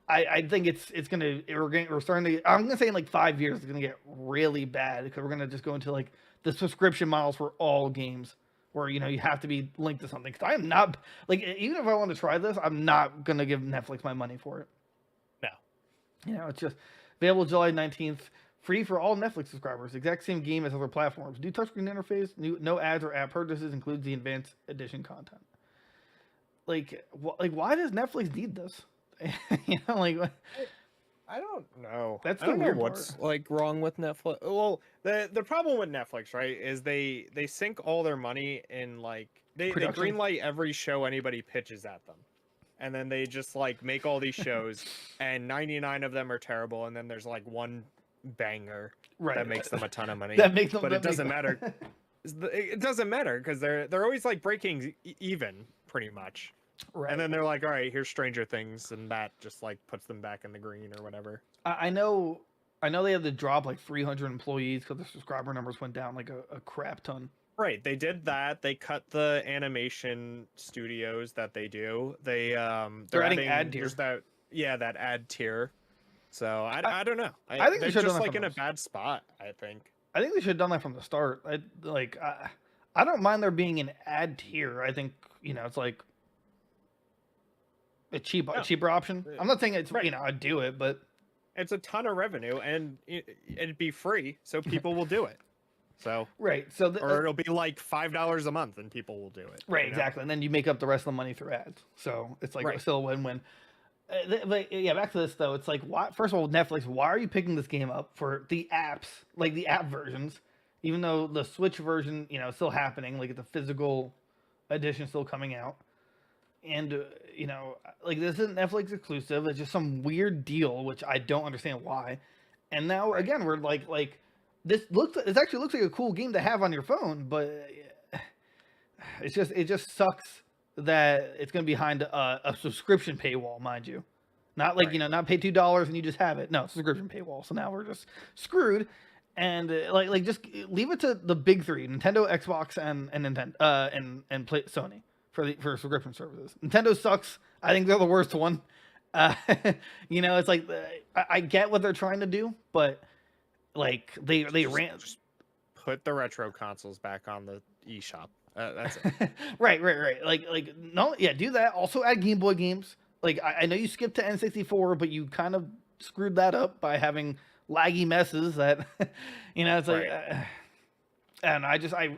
I think we're starting to. I'm gonna say in like 5 years it's gonna get really bad, because we're gonna just go into like the subscription models for all games, where you have to be linked to something. Because I am not like, even if I want to try this, I'm not gonna give Netflix my money for it. No, it's just available July 19th. Free for all Netflix subscribers. Exact same game as other platforms. New touchscreen interface. No ads or app purchases. Includes the advanced edition content. Like why does Netflix need this? I don't know. That's I don't know what's like wrong with Netflix. Well, the problem with Netflix, right, is they sink all their money in like they greenlight every show anybody pitches at them. And then they just like make all these shows, and 99 of them are terrible, and then there's like one banger that makes them a ton of money. But it doesn't matter. It doesn't matter, because they're always like breaking even, pretty much. Right. And then they're like, all right, here's Stranger Things, and that just like puts them back in the green or whatever. I know they had to drop like 300 employees because the subscriber numbers went down like a crap ton. Right, they did that. They cut the animation studios that they do. They're adding ad tier. That ad tier. So I don't know. I think they're just like in a bad spot, I think. I think they should have done that from the start. I don't mind there being an ad tier. I think it's like a cheaper option. I'm not saying it's I'd do it, but it's a ton of revenue, and it'd be free, so people will do it. So or it'll be like $5 a month, and people will do it. Right, exactly, and then you make up the rest of the money through ads. So it's like still a win-win. But yeah, back to this though. It's like, why? First of all, Netflix, why are you picking this game up for the apps, like the app versions, even though the Switch version, is still happening, like the physical edition still coming out, and like this isn't Netflix exclusive. It's just some weird deal, which I don't understand why. And now again, we're like this actually looks like a cool game to have on your phone, but it just sucks that it's going to be behind a subscription paywall, mind you. Not like, not pay $2 and you just have it. No, subscription paywall. So now we're just screwed. And like just leave it to the big three: Nintendo, Xbox, and Nintendo, and Sony for subscription services. Nintendo sucks. I think they're the worst one. It's like I get what they're trying to do, but like they ran. Just put the retro consoles back on the eShop. That's it. Right. Do that. Also add Game Boy games. Like I know you skipped to N64, but you kind of screwed that up by having laggy messes that, it's like, and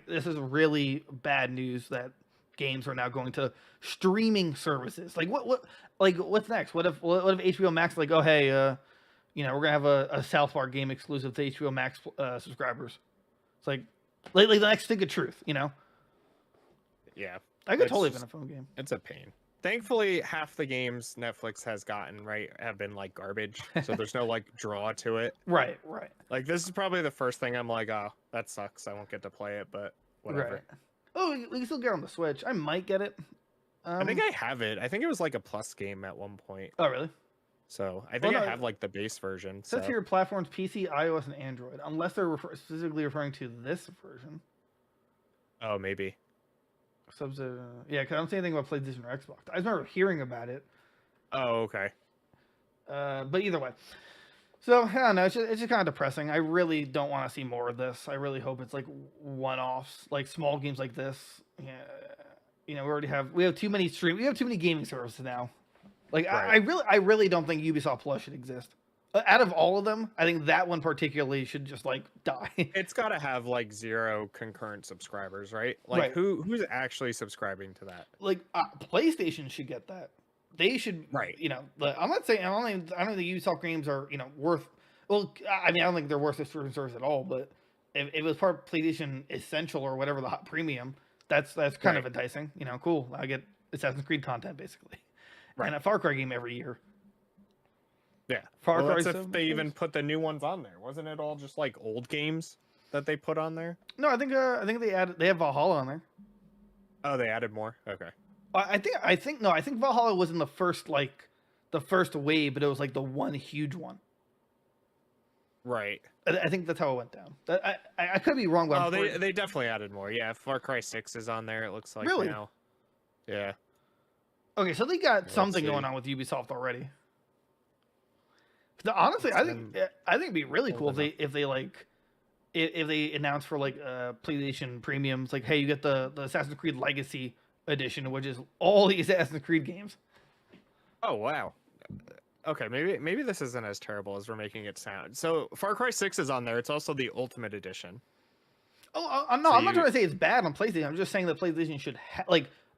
this is really bad news that games are now going to streaming services. Like what's next? What if HBO Max like, oh hey, we're gonna have a South Park game exclusive to HBO Max subscribers. It's like the next Stick of Truth, Yeah, I could totally have been a phone game. It's a pain. Thankfully, half the games Netflix has gotten have been like garbage, so there's no like draw to it. Right. Like this is probably the first thing I'm like, oh, that sucks. I won't get to play it, but whatever. Right. Oh, we can still get it on the Switch. I might get it. I think I have it. I think it was like a plus game at one point. Oh, really? So I think I have like the base version. It says here platforms PC, iOS, and Android, unless they're specifically referring to this version. Oh, maybe. Yeah, because I don't see anything about PlayStation or Xbox. I remember hearing about it. Oh, okay. But either way. So, I don't know. It's just kind of depressing. I really don't want to see more of this. I really hope it's like one-offs, like small games like this. Yeah, you know, we have too many gaming services now. Like, right. I really don't think Ubisoft Plus should exist. Out of all of them, I think that one particularly should just like die. It's got to have like 0 concurrent subscribers, right? Like right. Who's actually subscribing to that? Like PlayStation should get that. They should, right? You know, I'm not saying I don't think the Ubisoft games are worth. Well, I mean, I don't think they're worth the streaming service at all. But if it was part of PlayStation Essential or whatever, the hot premium, that's kind of enticing. You know, cool. I get Assassin's Creed content basically, and a Far Cry game every year. Yeah, Far Cry. If they even put the new ones on there, wasn't it all just like old games that they put on there? No, I think they have Valhalla on there. Oh, they added more. Okay. I think Valhalla was in the first wave, but it was like the one huge one. Right. I think that's how it went down. I could be wrong. But they definitely added more. Yeah, Far Cry 6 is on there. It looks like really now. Yeah. Okay, so they got something going on with Ubisoft already. Honestly, I think it'd be really cool if they announce for like PlayStation premiums, like, hey, you get the Assassin's Creed Legacy edition, which is all the Assassin's Creed games. Oh wow. Okay, maybe this isn't as terrible as we're making it sound. So Far Cry 6 is on there. It's also the Ultimate Edition. Oh no, I'm not trying to say it's bad on PlayStation. I'm just saying that PlayStation should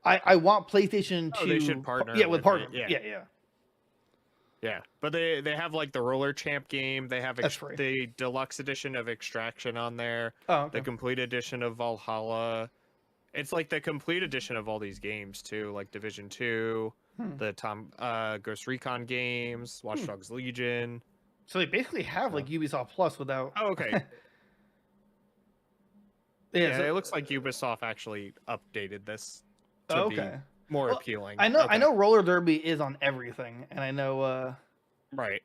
I want PlayStation to. They should partner. With partner. Yeah. Yeah, but they have like the Roller Champ game. They have the deluxe edition of Extraction on there. Oh, okay. The complete edition of Valhalla. It's like the complete edition of all these games too, like Division 2, the Ghost Recon games, Watch Dogs Legion. So they basically have like Ubisoft Plus without. Oh, okay. It looks like Ubisoft actually updated this to be more appealing. I know Roller Derby is on everything, and I know right.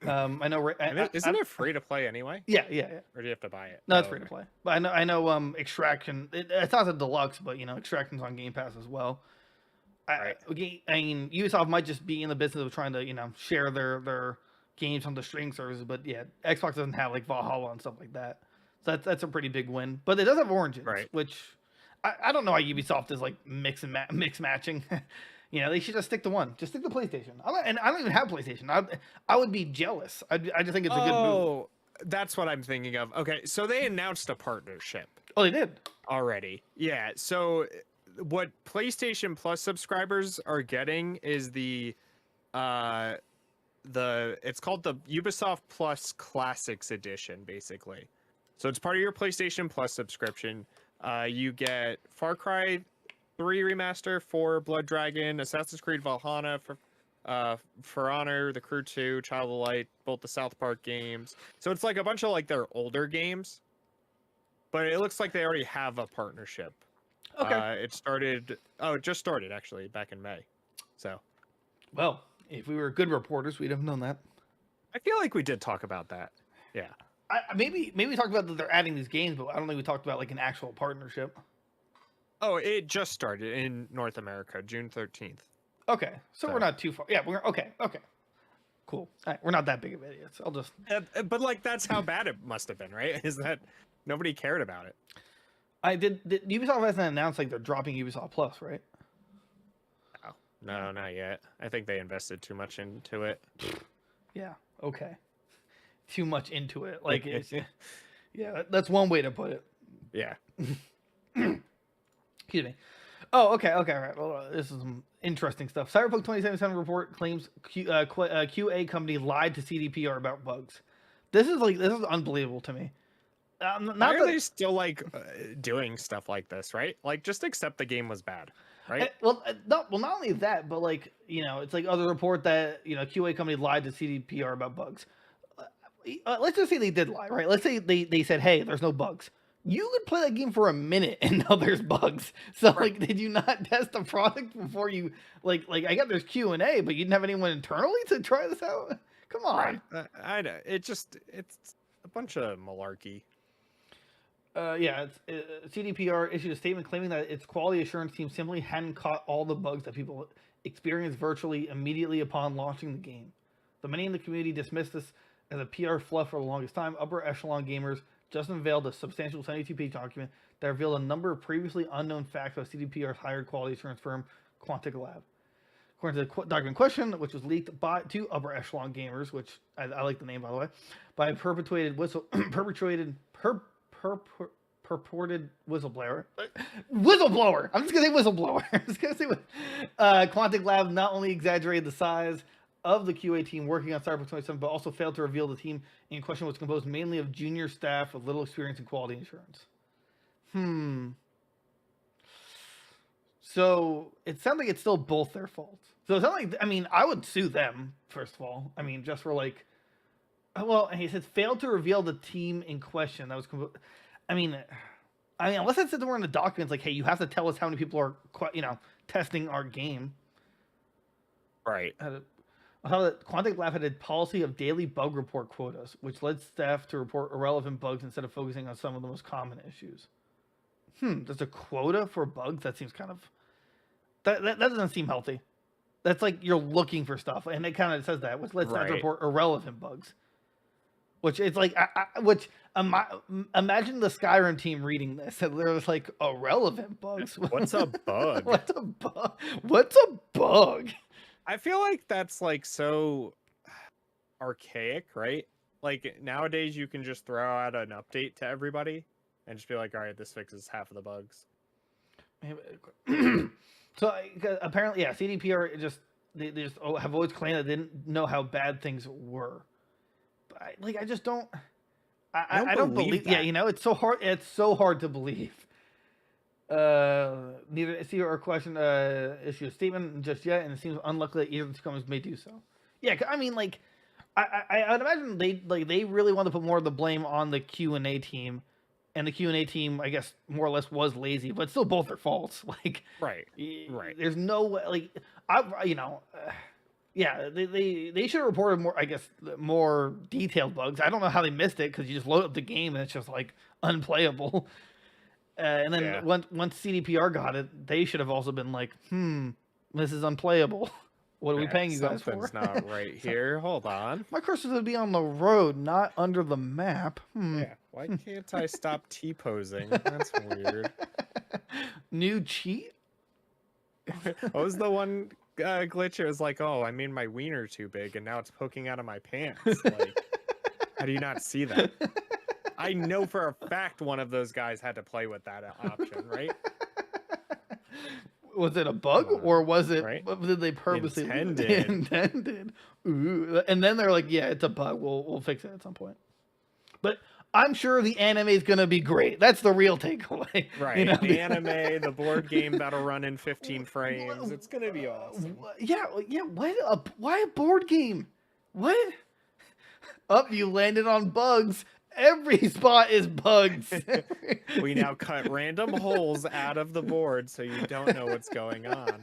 I know isn't it free to play anyway? Yeah. Or do you have to buy it? No, it's free to play. But I know Extraction, it's not the deluxe, but Extraction's on Game Pass as well. I mean, Ubisoft might just be in the business of trying to share their games on the streaming services, but yeah, Xbox doesn't have like Valhalla and stuff like that. So that's a pretty big win. But it does have Origins, which I don't know why Ubisoft is like mix matching. They should just stick to one. Just stick to PlayStation. I don't even have PlayStation. I would be jealous. I just think it's a good move. Oh, that's what I'm thinking of. Okay, so they announced a partnership. Oh, they did already. Yeah. So what PlayStation Plus subscribers are getting is it's called the Ubisoft Plus Classics Edition, basically. So it's part of your PlayStation Plus subscription. You get Far Cry 3 Remaster, 4 Blood Dragon, Assassin's Creed Valhalla, For Honor, The Crew 2, Child of Light, both the South Park games. So it's like a bunch of like their older games, but it looks like they already have a partnership. Okay. It just started actually back in May. So, well, if we were good reporters, we'd have known that. I feel like we did talk about that. Yeah. Maybe we talked about that they're adding these games, but I don't think we talked about like an actual partnership. Oh, it just started in North America, June 13th. Okay, so we're not too far. Yeah, we're okay. Cool. All right, we're not that big of idiots. I'll just. But like, that's how bad it must have been, right? Is that nobody cared about it? Ubisoft hasn't announced like they're dropping Ubisoft Plus, right? No, not yet. I think they invested too much into it. Yeah. Okay. Too much into it, like it's. Yeah, that's one way to put it. Yeah. Excuse me. Oh, okay, right. Well, this is some interesting stuff. Cyberpunk 2077 report claims QA company lied to CDPR about bugs. This is unbelievable to me. Why are they still like doing stuff like this, right? Like, just accept the game was bad, right? Not only that, but like it's like other report that QA company lied to CDPR about bugs. Let's just say they did lie, right? Let's say they said, hey, there's no bugs. you could play that game for a minute and know there's bugs. So like, did you not test the product before you like? I get there's Q&A, but you didn't have anyone internally to try this out. Come on. Right. I know. It's a bunch of malarkey. CDPR issued a statement claiming that its quality assurance team simply hadn't caught all the bugs that people experienced virtually immediately upon launching the game. Though many in the community dismissed this as a PR fluff for the longest time, upper echelon gamers just unveiled a substantial 72-page document that revealed a number of previously unknown facts about CDPR's hired quality assurance firm, Quantic Lab. According to the document in question, which was leaked to upper echelon gamers, which I like the name by the way, by a purported whistleblower. I'm just gonna say whistleblower. Quantic Lab not only exaggerated the size of the QA team working on Cyberpunk 27, but also failed to reveal the team in question was composed mainly of junior staff with little experience in quality assurance. So it sounds like it's still both their faults. So it sounds like, I mean, I would sue them, first of all. I mean, just for like, well, he says failed to reveal the team in question. That was, I mean, unless it said somewhere in the documents, like, hey, you have to tell us how many people are, testing our game. Right. How that Quantic Lab had a policy of daily bug report quotas, which led staff to report irrelevant bugs instead of focusing on some of the most common issues. There's a quota for bugs? That seems kind of... That doesn't seem healthy. That's like you're looking for stuff, and it kind of says that, which lets staff report irrelevant bugs. Which it's like... imagine the Skyrim team reading this, and there was like, irrelevant bugs. What's a bug? What's a bug? What's a bug? I feel like that's like so archaic, right? Like nowadays you can just throw out an update to everybody and just be like, all right, this fixes half of the bugs. So apparently, yeah, CDPR they just have always claimed that they didn't know how bad things were. But I just don't. I don't believe that. Yeah, it's so hard. It's so hard to believe. Neither see or question issue a statement just yet, and it seems unlikely that either of the companies may do so. Yeah, I mean, like, I'd imagine they really want to put more of the blame on the Q&A team, and the Q&A team, I guess, more or less was lazy, but still both their faults. Like, right. There's no way, like, they should have reported more, I guess, more detailed bugs. I don't know how they missed it because you just load up the game and it's just like unplayable. And then once CDPR got it, they should have also been like, this is unplayable. What are we paying you guys for? Something's not right here. Hold on. My cursor's going to be on the road, not under the map. Yeah. Why can't I stop T-posing? That's weird. New cheat? What was the one glitch? It was like, oh, I made my wiener too big, and now it's poking out of my pants. Like, how do you not see that? I know for a fact one of those guys had to play with that option, right? Was it a bug or was it? Right? Did they purposely intended? Ooh. And then they're like, "Yeah, it's a bug. We'll fix it at some point." But I'm sure the anime is gonna be great. That's the real takeaway, right? The anime, the board game that'll run in 15 frames. It's gonna be awesome. Yeah. Why a board game? What? You landed on bugs. Every spot is bugs. We now cut random holes out of the board so you don't know what's going on.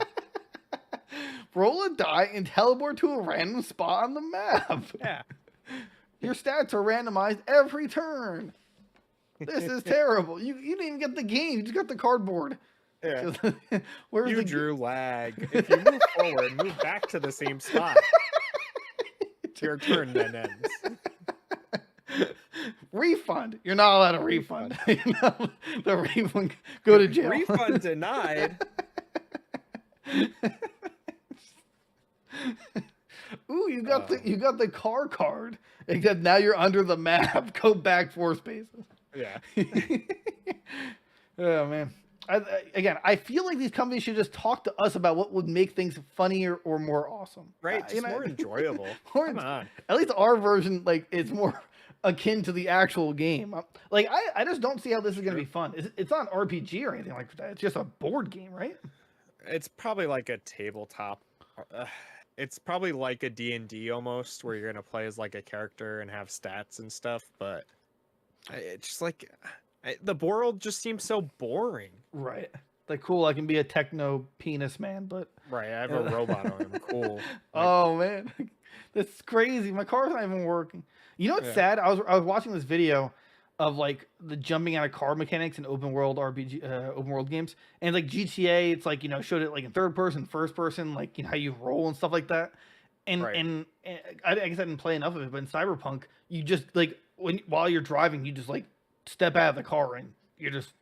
Roll a die and teleport to a random spot on the map. Yeah. Your stats are randomized every turn. This is terrible. You didn't even get the game. You just got the cardboard. Yeah. You drew lag. If you move forward, move back to the same spot. Your turn then ends. Refund. You're not allowed a refund. The refund. Go to jail. Refund denied. Ooh, you got the car card. Except now you're under the map. Go back 4 spaces. Yeah. Oh man. I feel like these companies should just talk to us about what would make things funnier or more awesome. Right. Just more enjoyable. Come on. At least our version, like, is more akin to the actual game. Like, I just don't see how this is going to be fun. It's not an RPG or anything like that. It's just a board game, right? It's probably like a tabletop. It's probably like a D&D almost, where you're going to play as like a character and have stats and stuff. But it's just like, The world just seems so boring. Right. Like, cool, I can be a techno penis man, but Right, I have a robot arm. Cool. Oh man, that's crazy. My car's not even working. You know what's sad? I was watching this video of like the jumping out of car mechanics in open world RPG, open world games, and like GTA, it's like showed it like in third person, first person, like how you roll and stuff like that. And I guess I didn't play enough of it, but in Cyberpunk, you just like while you're driving, you just like step out of the car and you're just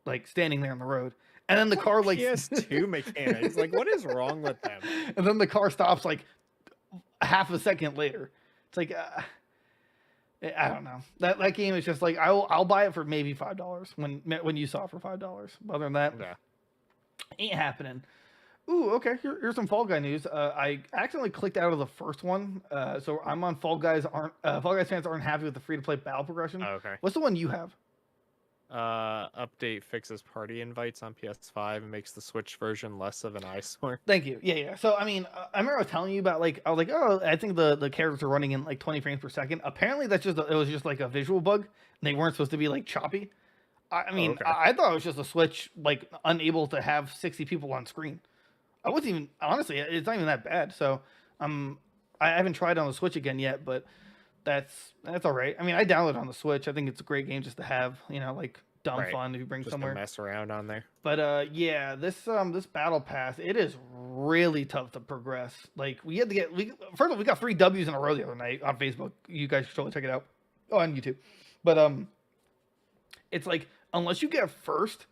like standing there on the road. And then the car like PS2 mechanics. Like, what is wrong with them? And then the car stops like half a second later. It's like I don't know. That game is just like I'll buy it for maybe $5 when you saw it for $5. Other than that, ain't happening. Ooh, okay. Here's some Fall Guy news. I accidentally clicked out of the first one, so I'm on Fall Guys. Fall Guys fans aren't happy with the free to play battle progression. Oh, okay. What's the one you have? Update fixes party invites on PS5 and makes the Switch version less of an eyesore. Thank you. Yeah. So I mean, I remember I was telling you about like I was like, oh, I think the characters are running in like 20 frames per second. Apparently, it was just like a visual bug, and they weren't supposed to be like choppy. I mean, I thought it was just a Switch like unable to have 60 people on screen. I wasn't even honestly, it's not even that bad. So I haven't tried it on the Switch again yet, but that's all right. I mean, I downloaded it on the Switch. I think it's a great game just to have, like dumb fun if you bring just somewhere. To mess around on there. But yeah, this battle pass, it is really tough to progress. Like first of all, we got 3 W's in a row the other night on Facebook. You guys should totally check it out. Oh, on YouTube. But it's like unless you get first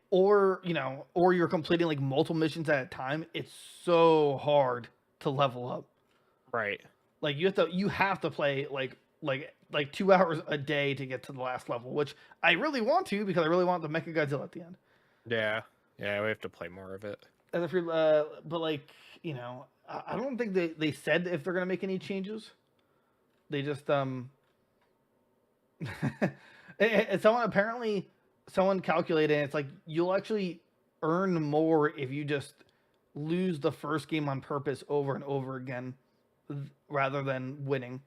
or you're completing like multiple missions at a time, it's so hard to level up. Right. Like you have to play like 2 hours a day to get to the last level, which I really want to because I really want the Mecha Godzilla at the end. Yeah, we have to play more of it. But like I don't think they said if they're gonna make any changes. They just someone calculated, it's like you'll actually earn more if you just lose the first game on purpose over and over again rather than winning.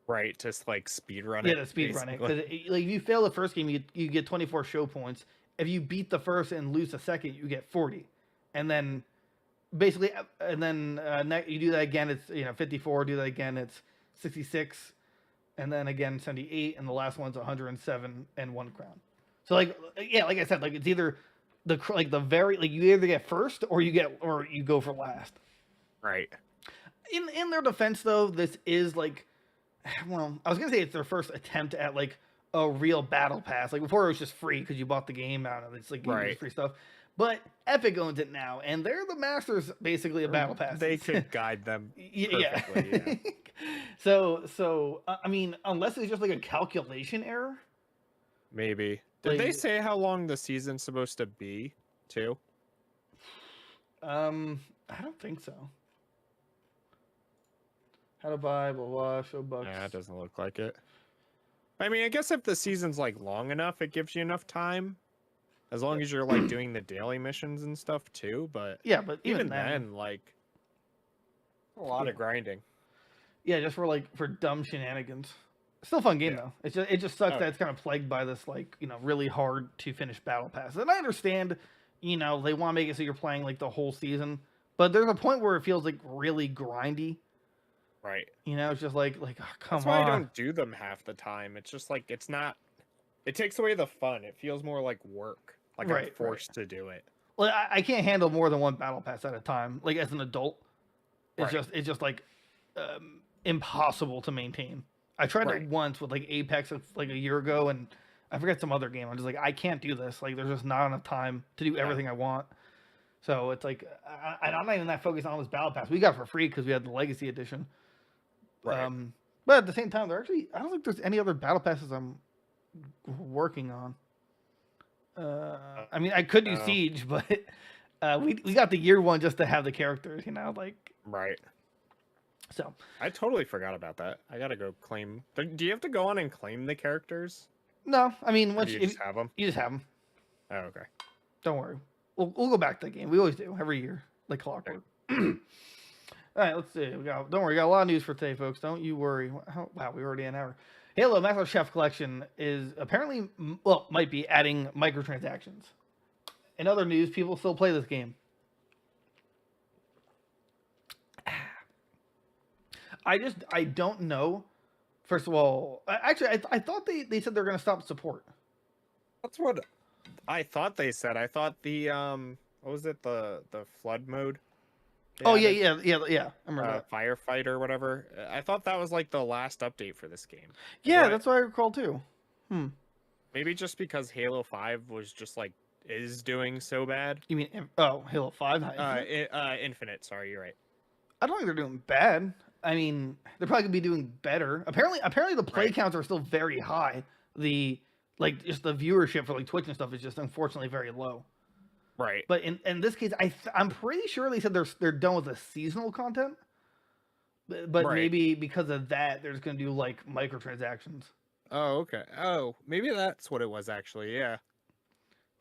Right, just like speed run it. Yeah, the speed running. Like if you fail the first game, you get 24 show points. If you beat the first and lose the second, you get 40. And then basically, you do that again, it's 54. Do that again, it's 66. And then again 78, and the last one's 107 and 1 crown. So like I said, like it's either you either get first or you go for last. Right. In their defense, though, this is like, well, I was gonna say it's their first attempt at like a real battle pass. Like before, it was just free because you bought the game out of it. It's like free stuff. But Epic owns it now, and they're the masters basically of battle passes. They could guide them perfectly. Yeah. So I mean, unless it's just like a calculation error. Maybe. Did they say how long the season's supposed to be, too? I don't think so. How to buy, blah, blah, show bucks. Yeah, it doesn't look like it. I mean, I guess if the season's, like, long enough, it gives you enough time. As long as you're, like, doing the daily missions and stuff, too. But yeah, but even then, like, a lot of grinding. Yeah, just for dumb shenanigans. Still a fun game, though. It just sucks that it's kind of plagued by this, like, really hard to finish battle pass. And I understand, they want to make it so you're playing, like, the whole season. But there's a point where it feels, like, really grindy. Right. It's just like oh, come on. That's why I don't do them half the time. It's just, like, it's not... It takes away the fun. It feels more like work. Like I'm forced to do it. Well, I can't handle more than one battle pass at a time. Like, as an adult. It's just like, impossible to maintain. I tried it once with like Apex like a year ago, and I forget some other game. I'm just like, I can't do this. Like, there's just not enough time to do everything I want. So it's like, I'm not even that focused on this battle pass. We got it for free because we had the Legacy Edition. Right. But at the same time, I don't think there's any other battle passes I'm working on. I mean, I could do Siege, but we got the year one just to have the characters, like. Right. So I totally forgot about that. I gotta go claim. Do you have to go on and claim the characters? No, I mean once you just have them. You just have them. Oh, okay. Don't worry. We'll go back to the game. We always do every year, like clockwork. All right, let's see. Don't worry. We got a lot of news for today, folks. Don't you worry. Wow, we're already an hour. Halo Master Chef Collection is apparently, well, might be adding microtransactions. In other news, people still play this game. I don't know. First of all, actually, I thought they said they're going to stop support. That's what I thought they said. I thought the what was it, the flood mode? Oh yeah. I remember that. Firefight or whatever. I thought that was like the last update for this game. Yeah, that's what I recall too. Maybe just because Halo 5 was just like is doing so bad. You mean Halo 5? Infinite. Sorry, you're right. I don't think they're doing bad. I mean, they're probably gonna be doing better. Apparently the play counts are still very high. Just the viewership for like Twitch and stuff is just unfortunately very low. Right. But in this case, I'm pretty sure they said they're done with the seasonal content. But maybe because of that, they're just gonna do like microtransactions. Oh, okay. Oh, maybe that's what it was actually. Yeah.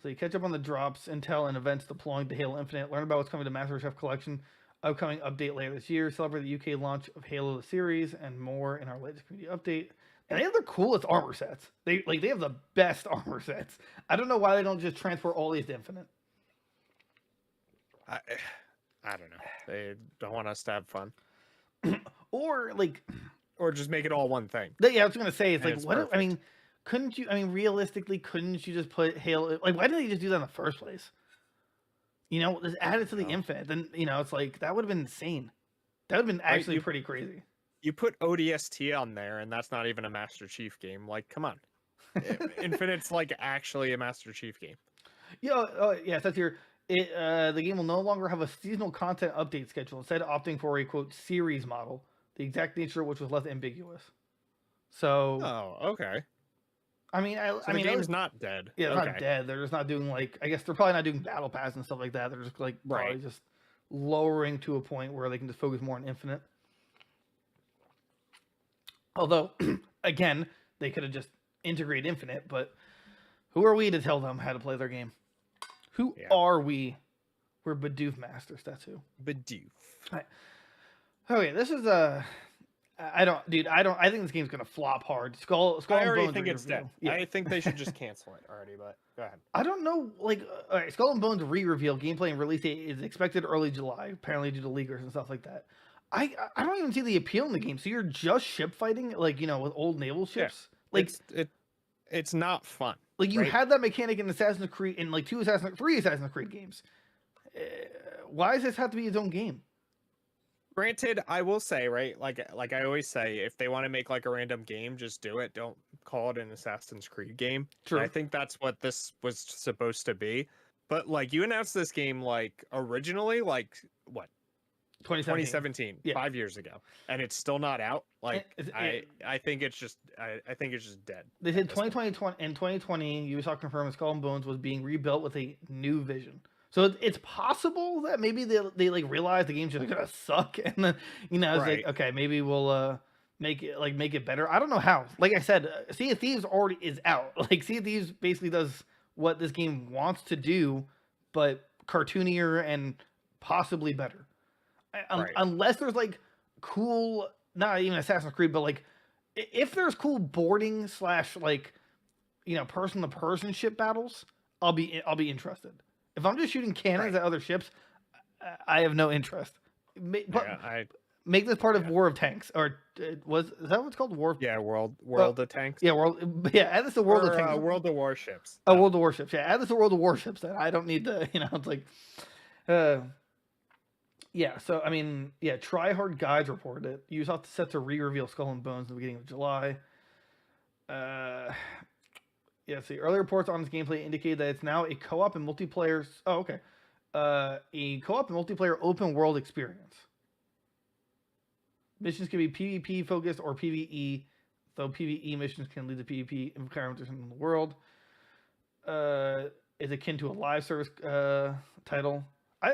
So you catch up on the drops, intel, and events deploying to Halo Infinite. Learn about what's coming to Master Chef Collection. Upcoming update later this year. Celebrate the UK launch of Halo the series and more in our latest community update. And they have the coolest armor sets. They have the best armor sets. I don't know why they don't just transfer all these to Infinite. I don't know. They don't want us to have fun. Or just make it all one thing. Yeah, I was gonna say it's like what perfect. I mean, couldn't you? I mean, realistically, couldn't you just put Halo? Like, why didn't they just do that in the first place? Just add it to the Infinite. Then it's like that would have been insane. That would have been actually pretty crazy. You put ODST on there, and that's not even a Master Chief game. Like, come on. Infinite's like actually a Master Chief game. Yeah, it says here. The game will no longer have a seasonal content update schedule, instead opting for a quote series model, the exact nature of which was less ambiguous. So. Oh, okay. I mean, the game's not dead. Yeah, it's not dead. They're just not doing I guess they're probably not doing battle pass and stuff like that. They're just probably just lowering to a point where they can just focus more on Infinite. Although, again, they could have just integrated Infinite, but who are we to tell them how to play their game? Who are we? We're Bidoof masters. That's who. Bidoof. Okay, this is I think this game's gonna flop hard. Skull I and already Bones think it's dead. Yeah. I think they should just cancel it already. But go ahead. I don't know. All right, Skull and Bones re-reveal gameplay and release date is expected early July, apparently due to leakers and stuff like that. I don't even see the appeal in the game. So you're just ship fighting, with old naval ships. Yeah. It's not fun. You had that mechanic in Assassin's Creed in 3 Assassin's Creed games. Why does this have to be its own game? Granted, I will say, right, like I always say, if they want to make a random game, just do it. Don't call it an Assassin's Creed game. True. I think that's what this was supposed to be. But you announced this game originally what? 2017, 5 years ago, and it's still not out. I think it's just dead. They said 2020 and 2020. Ubisoft confirmed Skull and Bones was being rebuilt with a new vision. So it's possible that maybe they realize the game's just gonna suck, and then it's okay, maybe we'll make it better. I don't know how. Like I said, Sea of Thieves already is out. Sea of Thieves basically does what this game wants to do, but cartoonier and possibly better. Unless there's cool, not even Assassin's Creed, but if there's cool boarding / person to person ship battles, I'll be interested. If I'm just shooting cannons at other ships, I have no interest. Make this part of War of Tanks, or is that what it's called? War of Tanks. Yeah, add this to World of Tanks. World of Warships. Oh, World of Warships. Yeah, add this to World of Warships. That I don't need to. It's yeah. So I mean, Tryhard Guides reported it. Ubisoft set to re-reveal Skull and Bones in the beginning of July. See, early reports on this gameplay indicate that it's now a co-op and multiplayer. Oh, okay. A co-op and multiplayer open world experience. Missions can be PvP focused or PvE, though PvE missions can lead to PvP encounters in the world. It's akin to a live service title.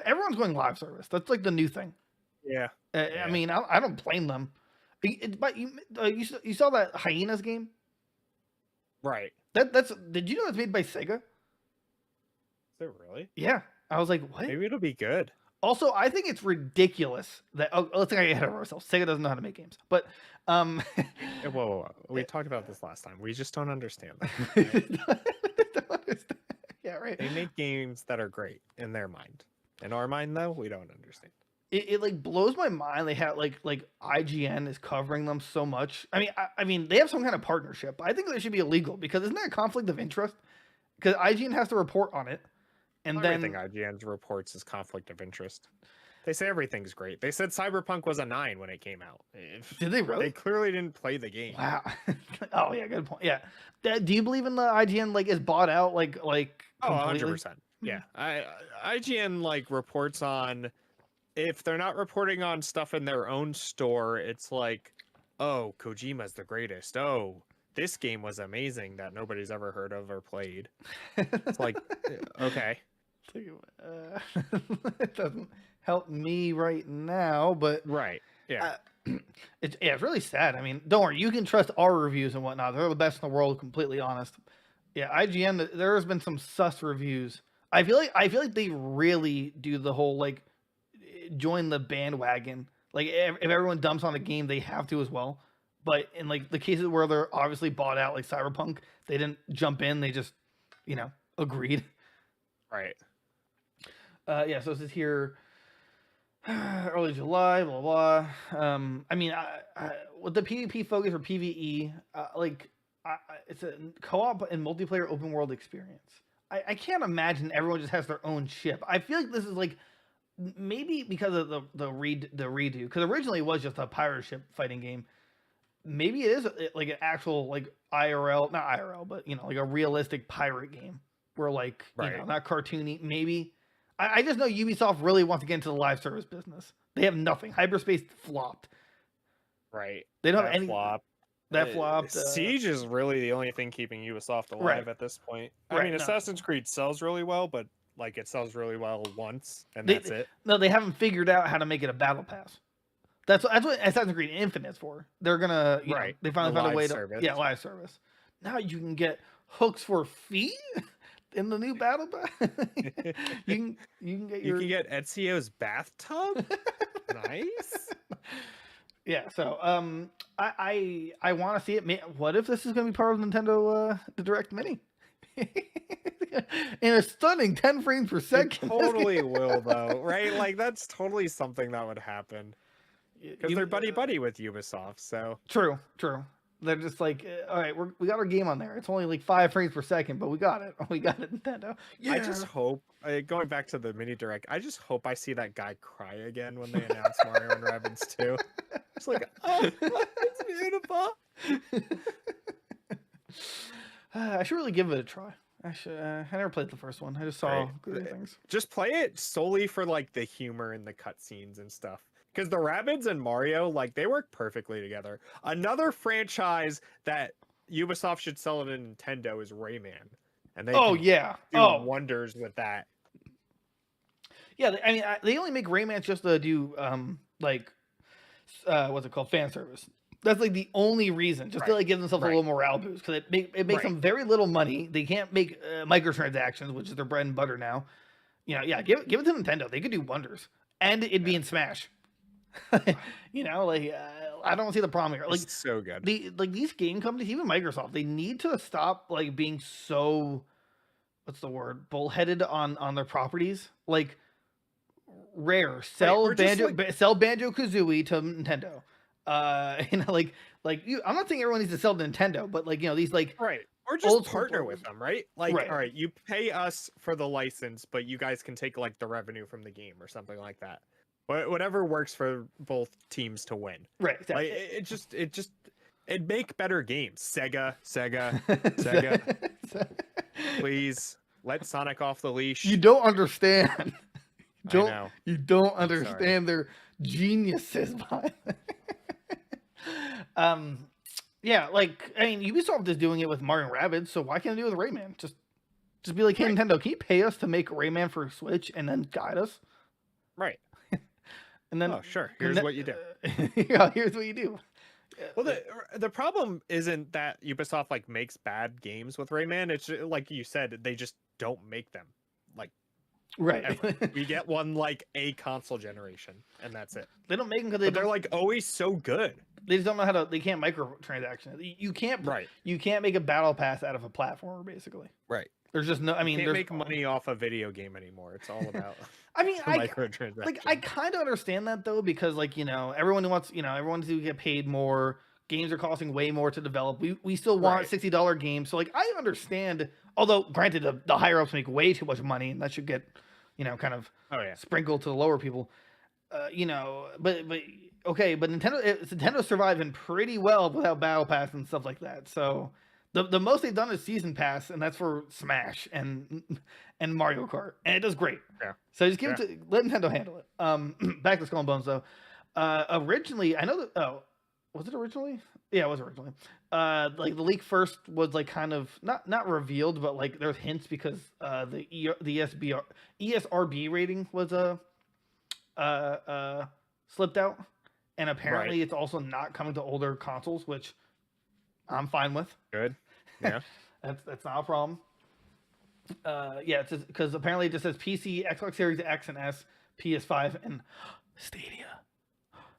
Everyone's going live service. That's the new thing. Yeah. I mean, I don't blame them. But you saw that Hyenas game? Right. Did you know that's made by Sega? Is it really? Yeah. I was like, what? Maybe it'll be good. Also, I think it's ridiculous that let's not get ahead of ourselves. Sega doesn't know how to make games, but Whoa. We talked about this last time. We just don't understand that. Right? Yeah, right. They make games that are great in their mind. In our mind, though, we don't understand. It like blows my mind. They have like IGN is covering them so much. I mean they have some kind of partnership. I think they should be illegal because isn't that a conflict of interest? Because IGN has to report on it, and Everything then IGN reports is conflict of interest. They say everything's great. They said Cyberpunk was a 9 when it came out. Did they really? They clearly didn't play the game. Wow. Oh yeah, good point. Yeah. Do you believe in the IGN like is bought out like Oh, completely? 100%. Yeah. IGN like reports on, if they're not reporting on stuff in their own store, it's like, oh, Kojima's the greatest. Oh, this game was amazing that nobody's ever heard of or played. It's like, okay. It doesn't help me right now, but Right. Yeah. It's really sad. I mean, don't worry, you can trust our reviews and whatnot. They're the best in the world, completely honest. Yeah, IGN. There has been some sus reviews. I feel like they really do the whole like join the bandwagon. Like if everyone dumps on a game, they have to as well. But in like the cases where they're obviously bought out, like Cyberpunk, they didn't jump in. They just, agreed. Right. Yeah. So this is here. Early July, blah blah. I mean, with the PvP focus or PvE, it's a co-op and multiplayer open world experience. I can't imagine everyone just has their own ship. I feel like this is like maybe because of the redo, because originally it was just a pirate ship fighting game. Maybe it is like an actual like IRL, not IRL, but like a realistic pirate game where like not cartoony. Maybe. I just know Ubisoft really wants to get into the live service business. They have nothing. Hyperspace flopped. Right. They don't have any. Flop. That flopped. Siege is really the only thing keeping Ubisoft alive at this point. I mean, Assassin's Creed sells really well, but like it sells really well once, and that's it. No, they haven't figured out how to make it a battle pass. That's what Assassin's Creed Infinite's for. They're gonna, they finally found a way to, live service. Now you can get hooks for fee. In the new battle pass, you can get Ezio's bathtub. Nice. Yeah. So I want to see it. What if this is going to be part of Nintendo the Direct Mini? In a stunning 10 frames per second. It totally will though, right? Like that's totally something that would happen because they're buddy with Ubisoft. So true. They're just like, all right, we got our game on there. It's only like 5 frames per second, but we got it. We got it, Nintendo. Yeah. I just hope, going back to the mini direct, I just hope I see that guy cry again when they announce Mario and Rabbids 2. It's like, oh, it's beautiful. I should really give it a try. I never played the first one. I just saw good things. Just play it solely for like the humor and the cutscenes and stuff. Because the Rabbids and Mario, like, they work perfectly together. Another franchise that Ubisoft should sell to Nintendo is Rayman. And they do wonders with that. Yeah, I mean, they only make Rayman just to do, what's it called? Fan service. That's, like, the only reason. Just to, like, give themselves a little morale boost. Because it makes them very little money. They can't make microtransactions, which is their bread and butter now. Give it to Nintendo. They could do wonders. And it'd be in Smash. I don't see the problem here. Like, it's so good. These game companies, even Microsoft, they need to stop like being so, what's the word, bullheaded on their properties. Like, Rare sell Banjo-Kazooie to Nintendo. I'm not saying everyone needs to sell to Nintendo, but these or just partner with them, right? Like, all right, you pay us for the license, but you guys can take like the revenue from the game or something like that. Whatever works for both teams to win. Right. Exactly. Like, it'd make better games. Sega. Please let Sonic off the leash. You don't understand. You don't understand their geniuses behind it. Yeah, like, I mean, Ubisoft is doing it with Mario and Rabbids, so why can't I do it with Rayman? Just be like, hey, Nintendo, can you pay us to make Rayman for Switch and then guide us? Right. And then, sure. Here's what you do. Here's what you do. Well, the problem isn't that Ubisoft like makes bad games with Rayman. It's like you said, they just don't make them. Like, Right. We get one like a console generation, and that's it. They don't make them because they're like always so good. They just don't know how to. They can't microtransaction. You can't. Right. You can't make a battle pass out of a platformer, basically. Right. There's just no. I mean, you can't make money off a video game anymore. It's all about. I mean, microtransactions. Like I kind of understand that though, because like everyone wants everyone to get paid more. Games are costing way more to develop. We still want $60 games. So like I understand. Although granted, the higher ups make way too much money, and that should get kind of sprinkled to the lower people. But okay, but Nintendo's surviving pretty well without Battle Pass and stuff like that. So the most they've done is Season Pass, and that's for Smash and Mario Kart, and it does great. Yeah. So just let Nintendo handle it. Back to Skull and Bones though. Originally, I know that. Oh, was it originally? Yeah, it was originally. Like the leak first was like kind of not revealed, but like there's hints because the ESRB rating was slipped out, and apparently it's also not coming to older consoles, which I'm fine with. Good. Yeah. that's not a problem. Yeah, it's because apparently it just says PC, Xbox Series X and S, PS5, and Stadia.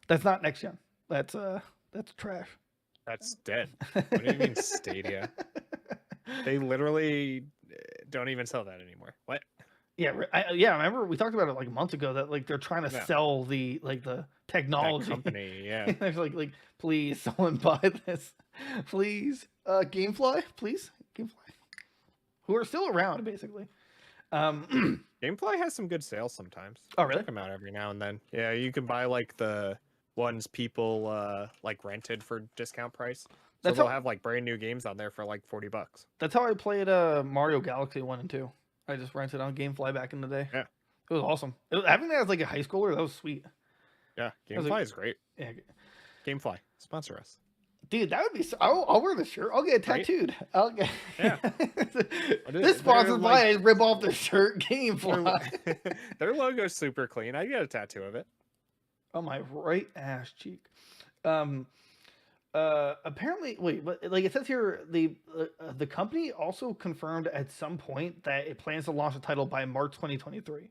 That's not next gen. That's trash. That's dead. What do you mean Stadia? They literally don't even sell that anymore. What? Yeah, I remember we talked about it like a month ago that like they're trying to sell the technology that company. Yeah, there's like please someone buy this, please. Gamefly, please. Gamefly, who are still around basically. Gamefly has some good sales sometimes. Oh really? Check them out every now and then. Yeah, you can buy like the ones people like rented for discount price. So they'll have like brand new games on there for like $40. That's how I played Mario Galaxy 1 and 2. I just rented on Gamefly back in the day. Yeah. It was awesome. Having that as like a high schooler, that was sweet. Yeah, Gamefly is great. Yeah. Gamefly, sponsor us. Dude, that would be I'll wear the shirt. I'll get it tattooed. Right? I'll get This sponsored by rip off the shirt Gamefly. Their logo's super clean. I get a tattoo of it. On my right ass cheek. Apparently, wait, but like it says here, the company also confirmed at some point that it plans to launch the title by March 2023,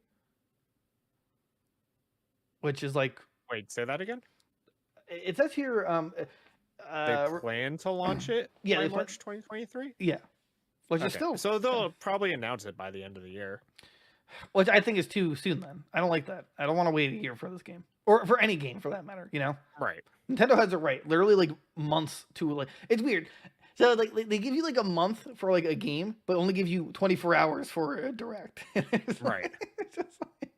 which is like. Wait, say that again. It says here. They plan to launch it. Yeah, by March 2023. Yeah, which is still. So they'll probably announce it by the end of the year. Which I think is too soon. Then I don't like that. I don't want to wait a year for this game. Or for any game, for that matter, Right. Nintendo has it right. Literally, like, months to, like... It's weird. So, like, they give you, like, a month for, like, a game, but only give you 24 hours for a direct. Right. It's just like...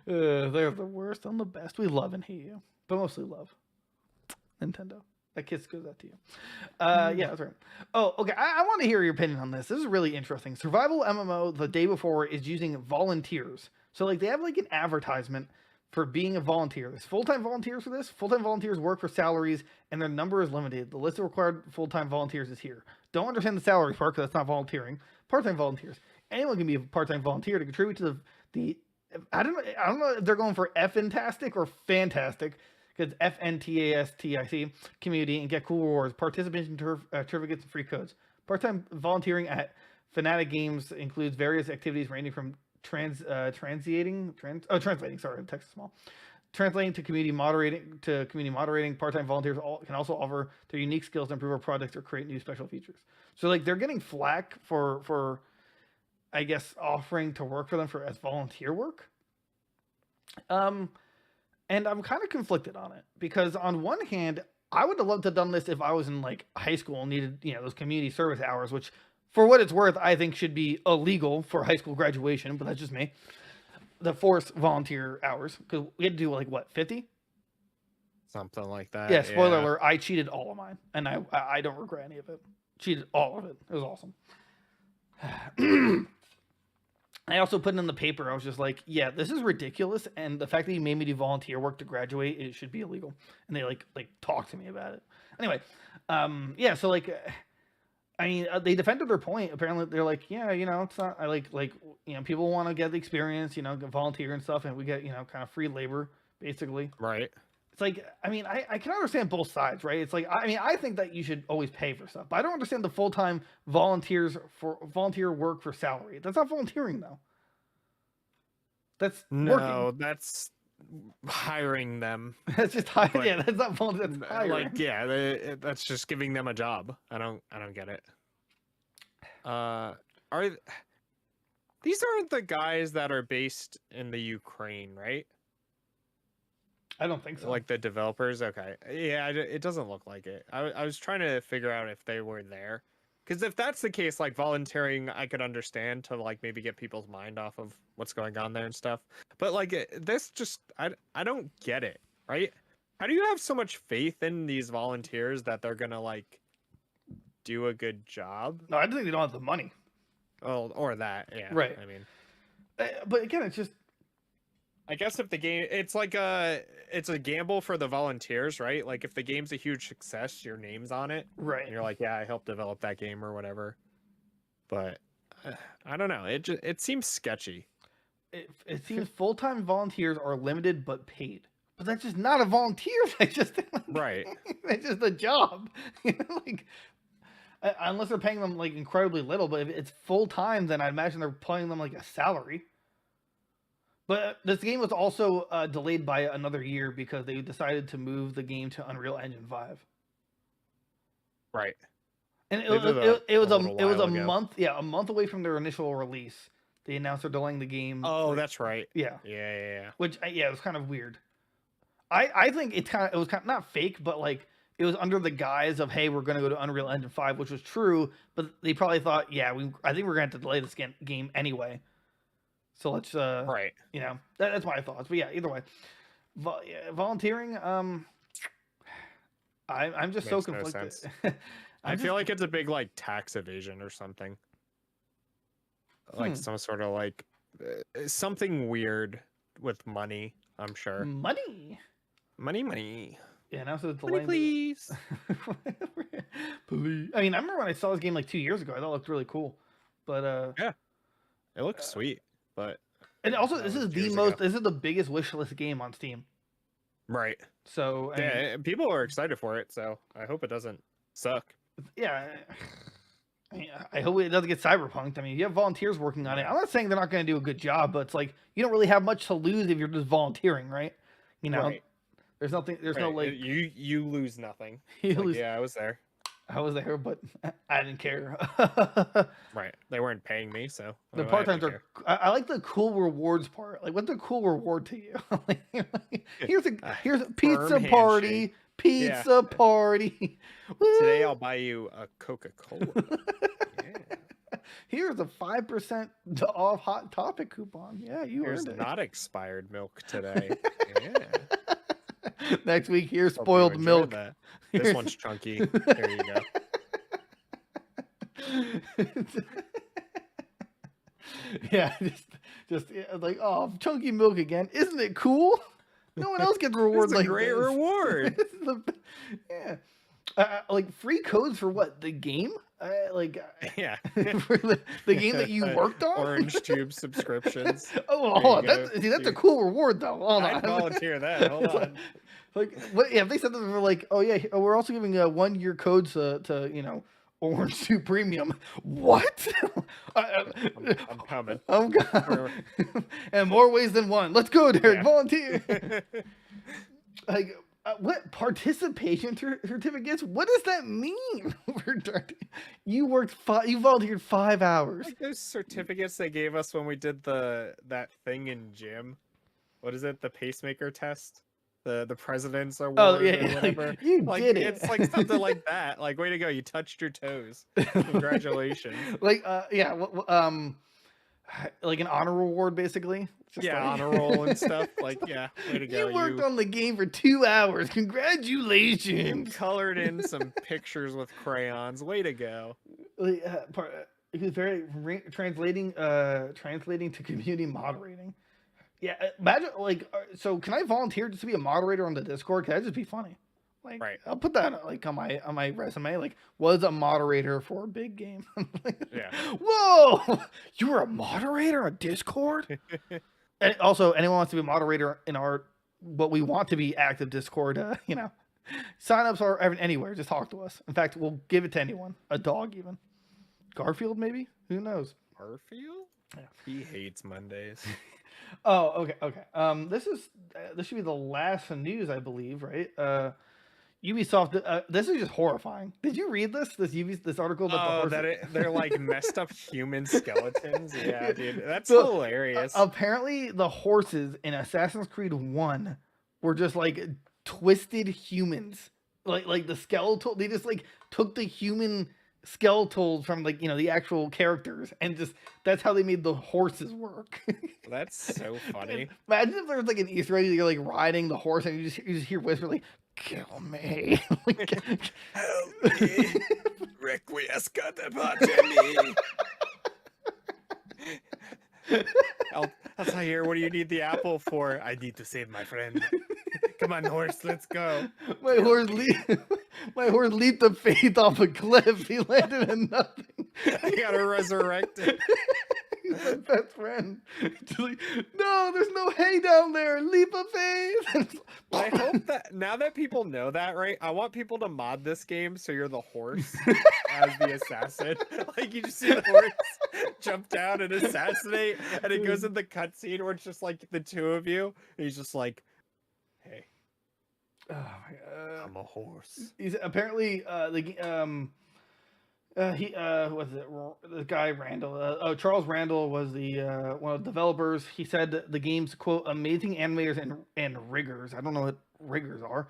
they're the worst and the best. We love and hate you. But mostly love. Nintendo. That kiss goes out to you. Yeah, that's right. Oh, okay. I want to hear your opinion on this. This is really interesting. Survival MMO, the day before, is using volunteers. So, like, they have, like, an advertisement for being a volunteer. There's full-time volunteers for this. Full-time volunteers work for salaries, and their number is limited. The list of required full-time volunteers is here. Don't understand the salary part because that's not volunteering. Part-time volunteers. Anyone can be a part-time volunteer to contribute to the I don't know if they're going for F-fantastic or fantastic, because FNTASTIC community and get cool rewards, participation certificates, and free codes. Part-time volunteering at Fnatic Games includes various activities ranging from translating. Sorry, the text is small. Translating to community moderating. Part-time volunteers can also offer their unique skills to improve our projects or create new special features. So like they're getting flack for I guess offering to work for them as volunteer work. And I'm kind of conflicted on it because on one hand, I would have loved to have done this if I was in like high school and needed those community service hours, which for what it's worth, I think should be illegal for high school graduation, but that's just me. The forced volunteer hours, because we had to do like what, 50? Something like that. Yeah, spoiler alert, I cheated all of mine, and I don't regret any of it. Cheated all of it. It was awesome. I also put it in the paper. I was just like, yeah, this is ridiculous, and the fact that you made me do volunteer work to graduate, it should be illegal. And they like talked to me about it. Anyway, yeah, so like... I mean, they defended their point. Apparently, they're like, yeah, it's not. I like, people want to get the experience, volunteer and stuff, and we get, kind of free labor, basically. Right. It's like, I mean, I can understand both sides, right? It's like, I think that you should always pay for stuff, but I don't understand the full-time volunteer work for salary. That's not volunteering, though. That's No, working. that's hiring them. That's just hiring. But, Yeah, that's not volunteering. That's hiring. Like, yeah, that's just giving them a job. I don't get it. Are these aren't the guys that are based in the Ukraine, right? I don't think so. Like the developers? Okay. Yeah, it doesn't look like it. I was trying to figure out if they were there. Because if that's the case, like volunteering, I could understand to like maybe get people's mind off of what's going on there and stuff. But like this just, I don't get it, right? How do you have so much faith in these volunteers that they're going to like do a good job? No, I think they don't have the money. Oh, or that, yeah. Right. I mean, but again, it's just. I guess if the game, it's a gamble for the volunteers, right? Like if the game's a huge success, your name's on it, right? And you're like, yeah, I helped develop that game or whatever. But I don't know. It seems sketchy. It seems full-time volunteers are limited but paid. But that's just not a volunteer. That's just right. It's just a job. Like unless they're paying them like incredibly little. But if it's full-time, then I imagine they're paying them like a salary. But this game was also delayed by another year because they decided to move the game to Unreal Engine 5. Right. And it was a month, a month away from their initial release. They announced they're delaying the game. Oh, that's right. Yeah. Yeah. Which it was kind of weird. I think it was kind of not fake, but like it was under the guise of, hey, we're going to go to Unreal Engine 5, which was true, but they probably thought, I think we're going to have to delay this game anyway. So let's, right. That's my thoughts. But yeah, either way, volunteering. I'm just so conflicted. No I feel like it's a big like tax evasion or something. Like some sort of like something weird with money. I'm sure. Money. Yeah, now so it's money, please. Please. I mean, I remember when I saw this game like 2 years ago. I thought it looked really cool, but yeah, it looks sweet. But and also this is the biggest wishlist game on Steam. Right. So people are excited for it, so I hope it doesn't suck. Yeah. I hope it doesn't get cyberpunked. I mean, you have volunteers working on it. I'm not saying they're not going to do a good job, but it's like you don't really have much to lose if you're just volunteering, right? Right. There's nothing. There's no like you lose nothing. Yeah, I was there. I was there, but I didn't care. Right. They weren't paying me, so the part-times are. I like the cool rewards part. Like, what's a cool reward to you? here's a pizza party. Pizza party. Today I'll buy you a Coca-Cola. Yeah. Here's a 5% off Hot Topic coupon. Yeah, here's earned it. Not expired milk today. Yeah. Next week, here's spoiled milk. This one's chunky. There you go. Yeah, just like, oh, chunky milk again. Isn't it cool? No one else gets rewards like great this. Reward. Yeah. Like free codes for what? The game? Yeah. For the game that you worked on? Orange Tube subscriptions. Oh, hold on. That's a cool reward, though. Hold on. I'd volunteer that. Hold on. Like, what? Yeah, if they said that, we're like, oh yeah, we're also giving 1-year codes to Orange Tube Premium. What? I'm coming. I'm coming. And more ways than one. Let's go, Derek. Yeah. Volunteer. Like, what participation certificates? What does that mean? You volunteered 5 hours. Like those certificates they gave us when we did that thing in gym. What is it? The pacemaker test. The president's award. Oh yeah, or whatever. Like, you did it. It's like something like that. Like, way to go! You touched your toes. Congratulations. Like like an honor reward, basically. Honor roll and stuff. Like, yeah, way to go! You worked on the game for 2 hours. Congratulations. You colored in some pictures with crayons. Way to go! He was very translating to community moderating. Yeah, imagine so. Can I volunteer just to be a moderator on the Discord? Can that just be funny? Like, right. I'll put that on my resume. Like, was a moderator for a big game. Yeah. Whoa, you were a moderator on Discord. And also, anyone wants to be a moderator in our what we want to be active Discord. Signups are anywhere. Just talk to us. In fact, we'll give it to anyone. A dog, even. Garfield, maybe. Who knows? Garfield? Yeah. He hates Mondays. Oh, okay. This should be the last news, I believe, right? Ubisoft. This is just horrifying. Did you read this article about the horse? They're like messed up human skeletons. Yeah, dude, that's So, hilarious. apparently, the horses in Assassin's Creed 1 were just like twisted humans. Like the skeletal, they just like took the human skeletals from like the actual characters and just that's how they made the horses work. That's so funny. Imagine if there was like an Easter egg, you're like riding the horse and you just hear whisper like, "Kill me, like, help me, requiescat patemi." Altair, what do you need the apple for? I need to save my friend. Come on, horse, let's go. My horse leaped of faith off a cliff. He landed in nothing. I gotta resurrect it. He's my best friend. Like, no, there's no hay down there. Leap of faith. I hope that now that people know that, right? I want people to mod this game so you're the horse as the assassin. Like you just see the horse jump down and assassinate, and it goes in the cutscene where it's just like the two of you. And he's just like, "Hey, oh my God. I'm a horse." He's apparently was it the guy Randall? Charles Randall was the one of the developers. He said that the game's quote amazing animators and riggers. I don't know what riggers are.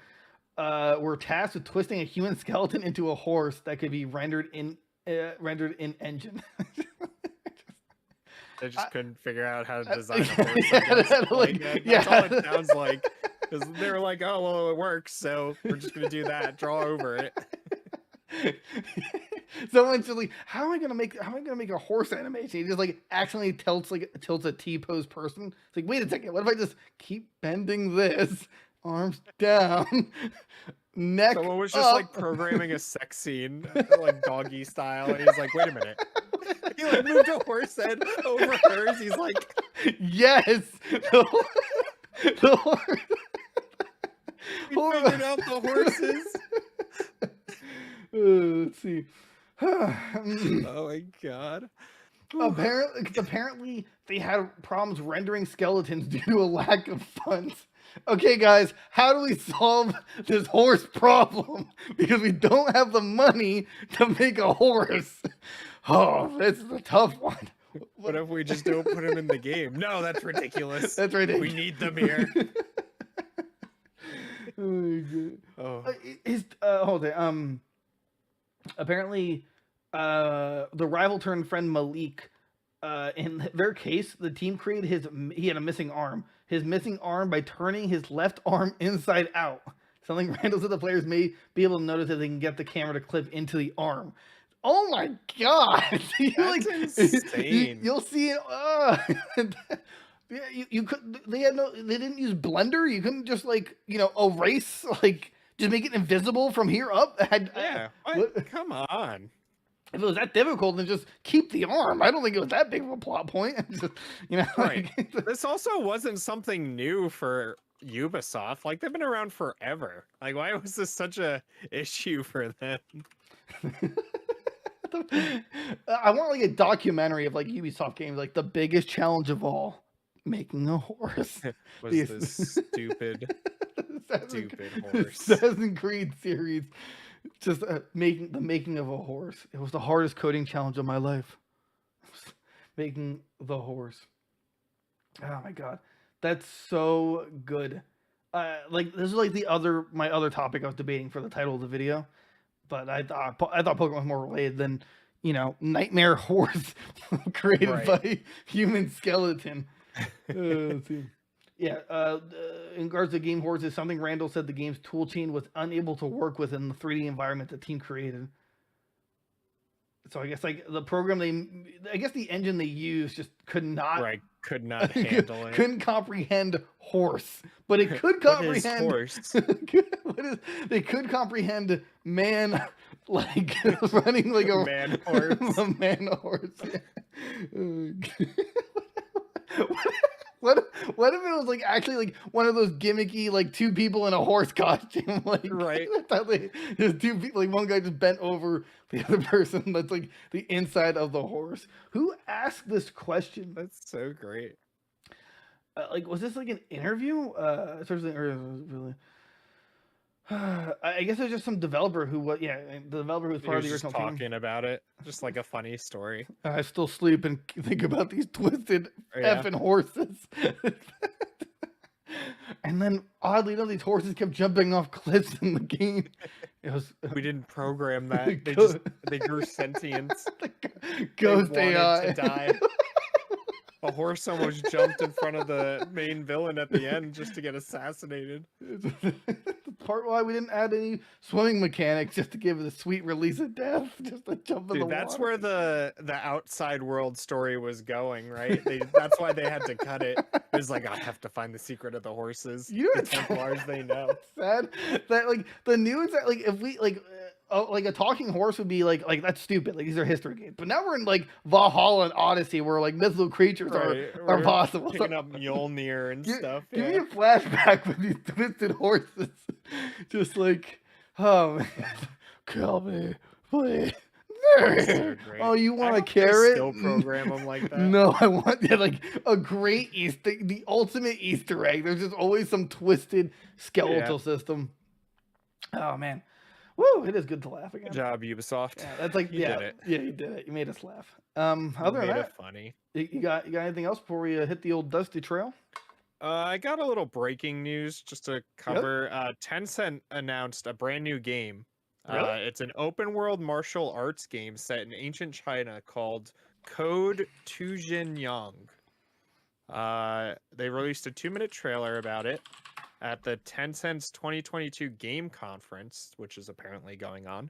Were tasked with twisting a human skeleton into a horse that could be rendered in engine. They just couldn't figure out how to design a horse. That's all it sounds like. Because they were like, "Oh well, it works, so we're just gonna do that. Draw over it." Someone's just like, how am I gonna make a horse animation? He just like accidentally tilts a T-pose person. It's like, wait a second, what if I just keep bending this, arms down, neck Someone was just up. like programming a sex scene, like doggy style, and he's like, wait a minute. He like moved a horse head over hers. He's like, yes, the horse. We figured out the horses. Let's see. Oh my God. Apparently, they had problems rendering skeletons due to a lack of funds. Okay, guys, how do we solve this horse problem? Because we don't have the money to make a horse. Oh, this is a tough one. What if we just don't put him in the game? No, that's ridiculous. That's ridiculous. We need them here. Oh. Hold it. Apparently, the rival turned friend Malik. In their case, the team created he had a missing arm. His missing arm by turning his left arm inside out. Something Randall said the players may be able to notice if they can get the camera to clip into the arm. Oh my God! That's insane. You'll see it. Yeah, you could. They didn't use Blender. You couldn't just erase just make it invisible from here up. Come on. If it was that difficult, then just keep the arm. I don't think it was that big of a plot point. Just, right. This also wasn't something new for Ubisoft. Like they've been around forever. Like why was this such a issue for them? I want a documentary of Ubisoft games, the biggest challenge of all, making a horse. Was this stupid horse? Assassin's Creed series. Just making of a horse. It was the hardest coding challenge of my life. Making the horse. Oh my God, that's so good. This is my other topic I was debating for the title of the video, but I thought Pokemon was more related than nightmare horse created by human skeleton. Let's see. Yeah, in regards to game horses, something Randall said the game's toolchain was unable to work within the 3D environment the team created. So I guess the program the engine they used just could not handle it. Couldn't comprehend horse, but it could comprehend horse. They could comprehend man running like a man horse. A man horse. What if it was actually one of those gimmicky two people in a horse costume right? There's two people, one guy just bent over the other person that's the inside of the horse. Who asked this question? That's so great. Like, was this like an interview? Seriously, or really? I guess it was just some developer who was, yeah, the developer who was part of the original team. Talking about it, just like a funny story. I still sleep and think about these twisted effing horses. And then, oddly enough, these horses kept jumping off cliffs in the game. It was we didn't program that. They grew sentience. Ghost AI to die. A horse almost jumped in front of the main villain at the end just to get assassinated. The part why we didn't add any swimming mechanics just to give it a sweet release of death, just to jump in the water. That's where the outside world story was going, right? That's why they had to cut it. It was like, I have to find the secret of the horses. The Templars, they know. Sad that like the news that like if we like. Like a talking horse would be like that's stupid. Like these are history games. But now we're in like Valhalla and Odyssey where like mythical creatures are possible. Picking up Mjolnir and stuff. Give me a flashback with these twisted horses. Just like, oh man, kill me, please. So Oh, you want a carrot? Still program them like that? No, I want like a great the ultimate Easter egg. There's just always some twisted skeletal system. Oh man. Woo! It is good to laugh again. Good job, Ubisoft. Yeah, that's like you did it. Yeah, you did it. You made us laugh. Other than that, funny. You got anything else before we hit the old dusty trail? I got a little breaking news just to cover. Tencent announced a brand new game. Really? It's an open world martial arts game set in ancient China called Code Tujinyang. They released a 2-minute trailer about it at the Tencent's 2022 game conference, which is apparently going on.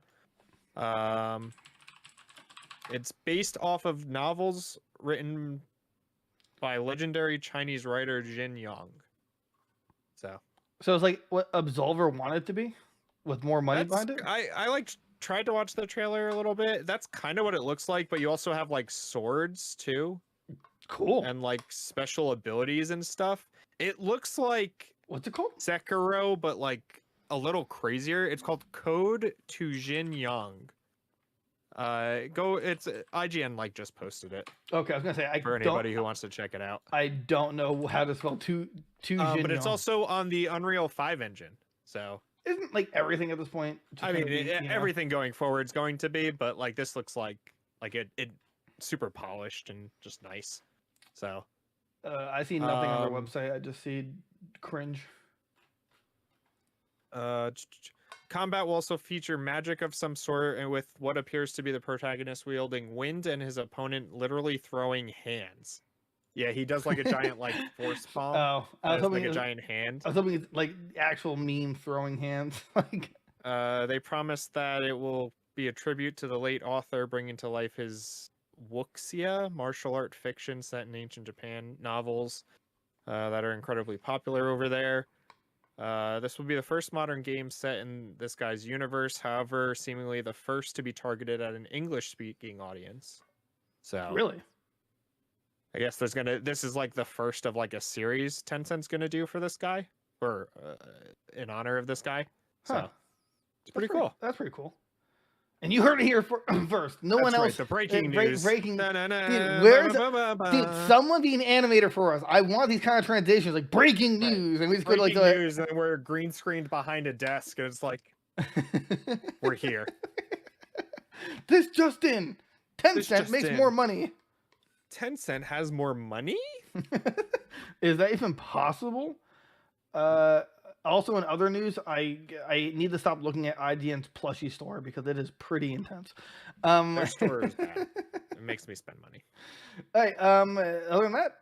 It's based off of novels written by legendary Chinese writer Jin Yong. So it's like what Absolver wanted to be, with more money behind it. I like tried to watch the trailer a little bit. That's kind of what it looks like, but you also have like swords too. Cool. And like special abilities and stuff. It looks like, what's it called? Sekiro, but like a little crazier. It's called Code Tujinyang. It's IGN like just posted it. Okay, I was gonna say for anybody who wants to check it out. I don't know how to spell Tujinyang. But it's also on the Unreal 5 engine. So isn't like everything at this point? I mean, everything going forward is going to be, but like this looks like it super polished and just nice. So I see nothing on their website. I just see cringe. Combat will also feature magic of some sort, and with what appears to be the protagonist wielding wind and his opponent literally throwing hands. Yeah, he does like a giant like force palm. Oh, I was hoping like a giant hand. I was hoping it's like actual meme throwing hands. Like they promised that it will be a tribute to the late author, bringing to life his wuxia, martial art fiction set in ancient Japan novels that are incredibly popular over there. This will be the first modern game set in this guy's universe, however, seemingly the first to be targeted at an English-speaking audience. So really, I guess this is like the first of like a series Tencent's gonna do for this guy, or in honor of this guy. So it's pretty cool. That's pretty cool. And you heard it here first. No one else. Right, the breaking news. Breaking. Dude, where's dude? Someone be an animator for us. I want these kind of transitions, like breaking news, and we just go to like news, and we're green screened behind a desk, and it's like we're here. This just in. Tencent makes more money. Tencent has more money? Is that even possible? Also, in other news, I need to stop looking at IGN's plushie store because it is pretty intense. Their store is bad. It makes me spend money. All right. Other than that,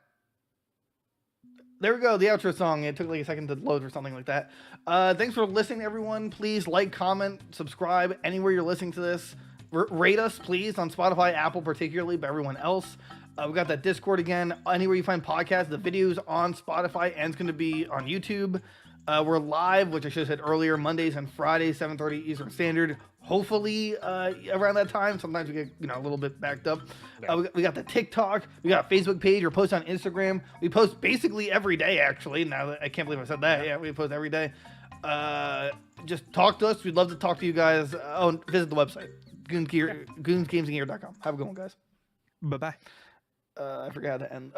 there we go. The outro song. It took like a second to load or something like that. Thanks for listening, everyone. Please like, comment, subscribe anywhere you're listening to this. Rate us, please, on Spotify, Apple, particularly, but everyone else. We got that Discord again. Anywhere you find podcasts, the videos on Spotify and it's going to be on YouTube. We're live, which I should have said earlier, Mondays and Fridays, 7:30 Eastern Standard. Hopefully around that time. Sometimes we get a little bit backed up. We got the TikTok. We got a Facebook page. We're posting on Instagram. We post basically every day, actually. Now that I can't believe I said that. Yeah, we post every day. Just talk to us. We'd love to talk to you guys. And visit the website, goonsgamesandgear.com. Have a good one, guys. Bye-bye. I forgot how to end.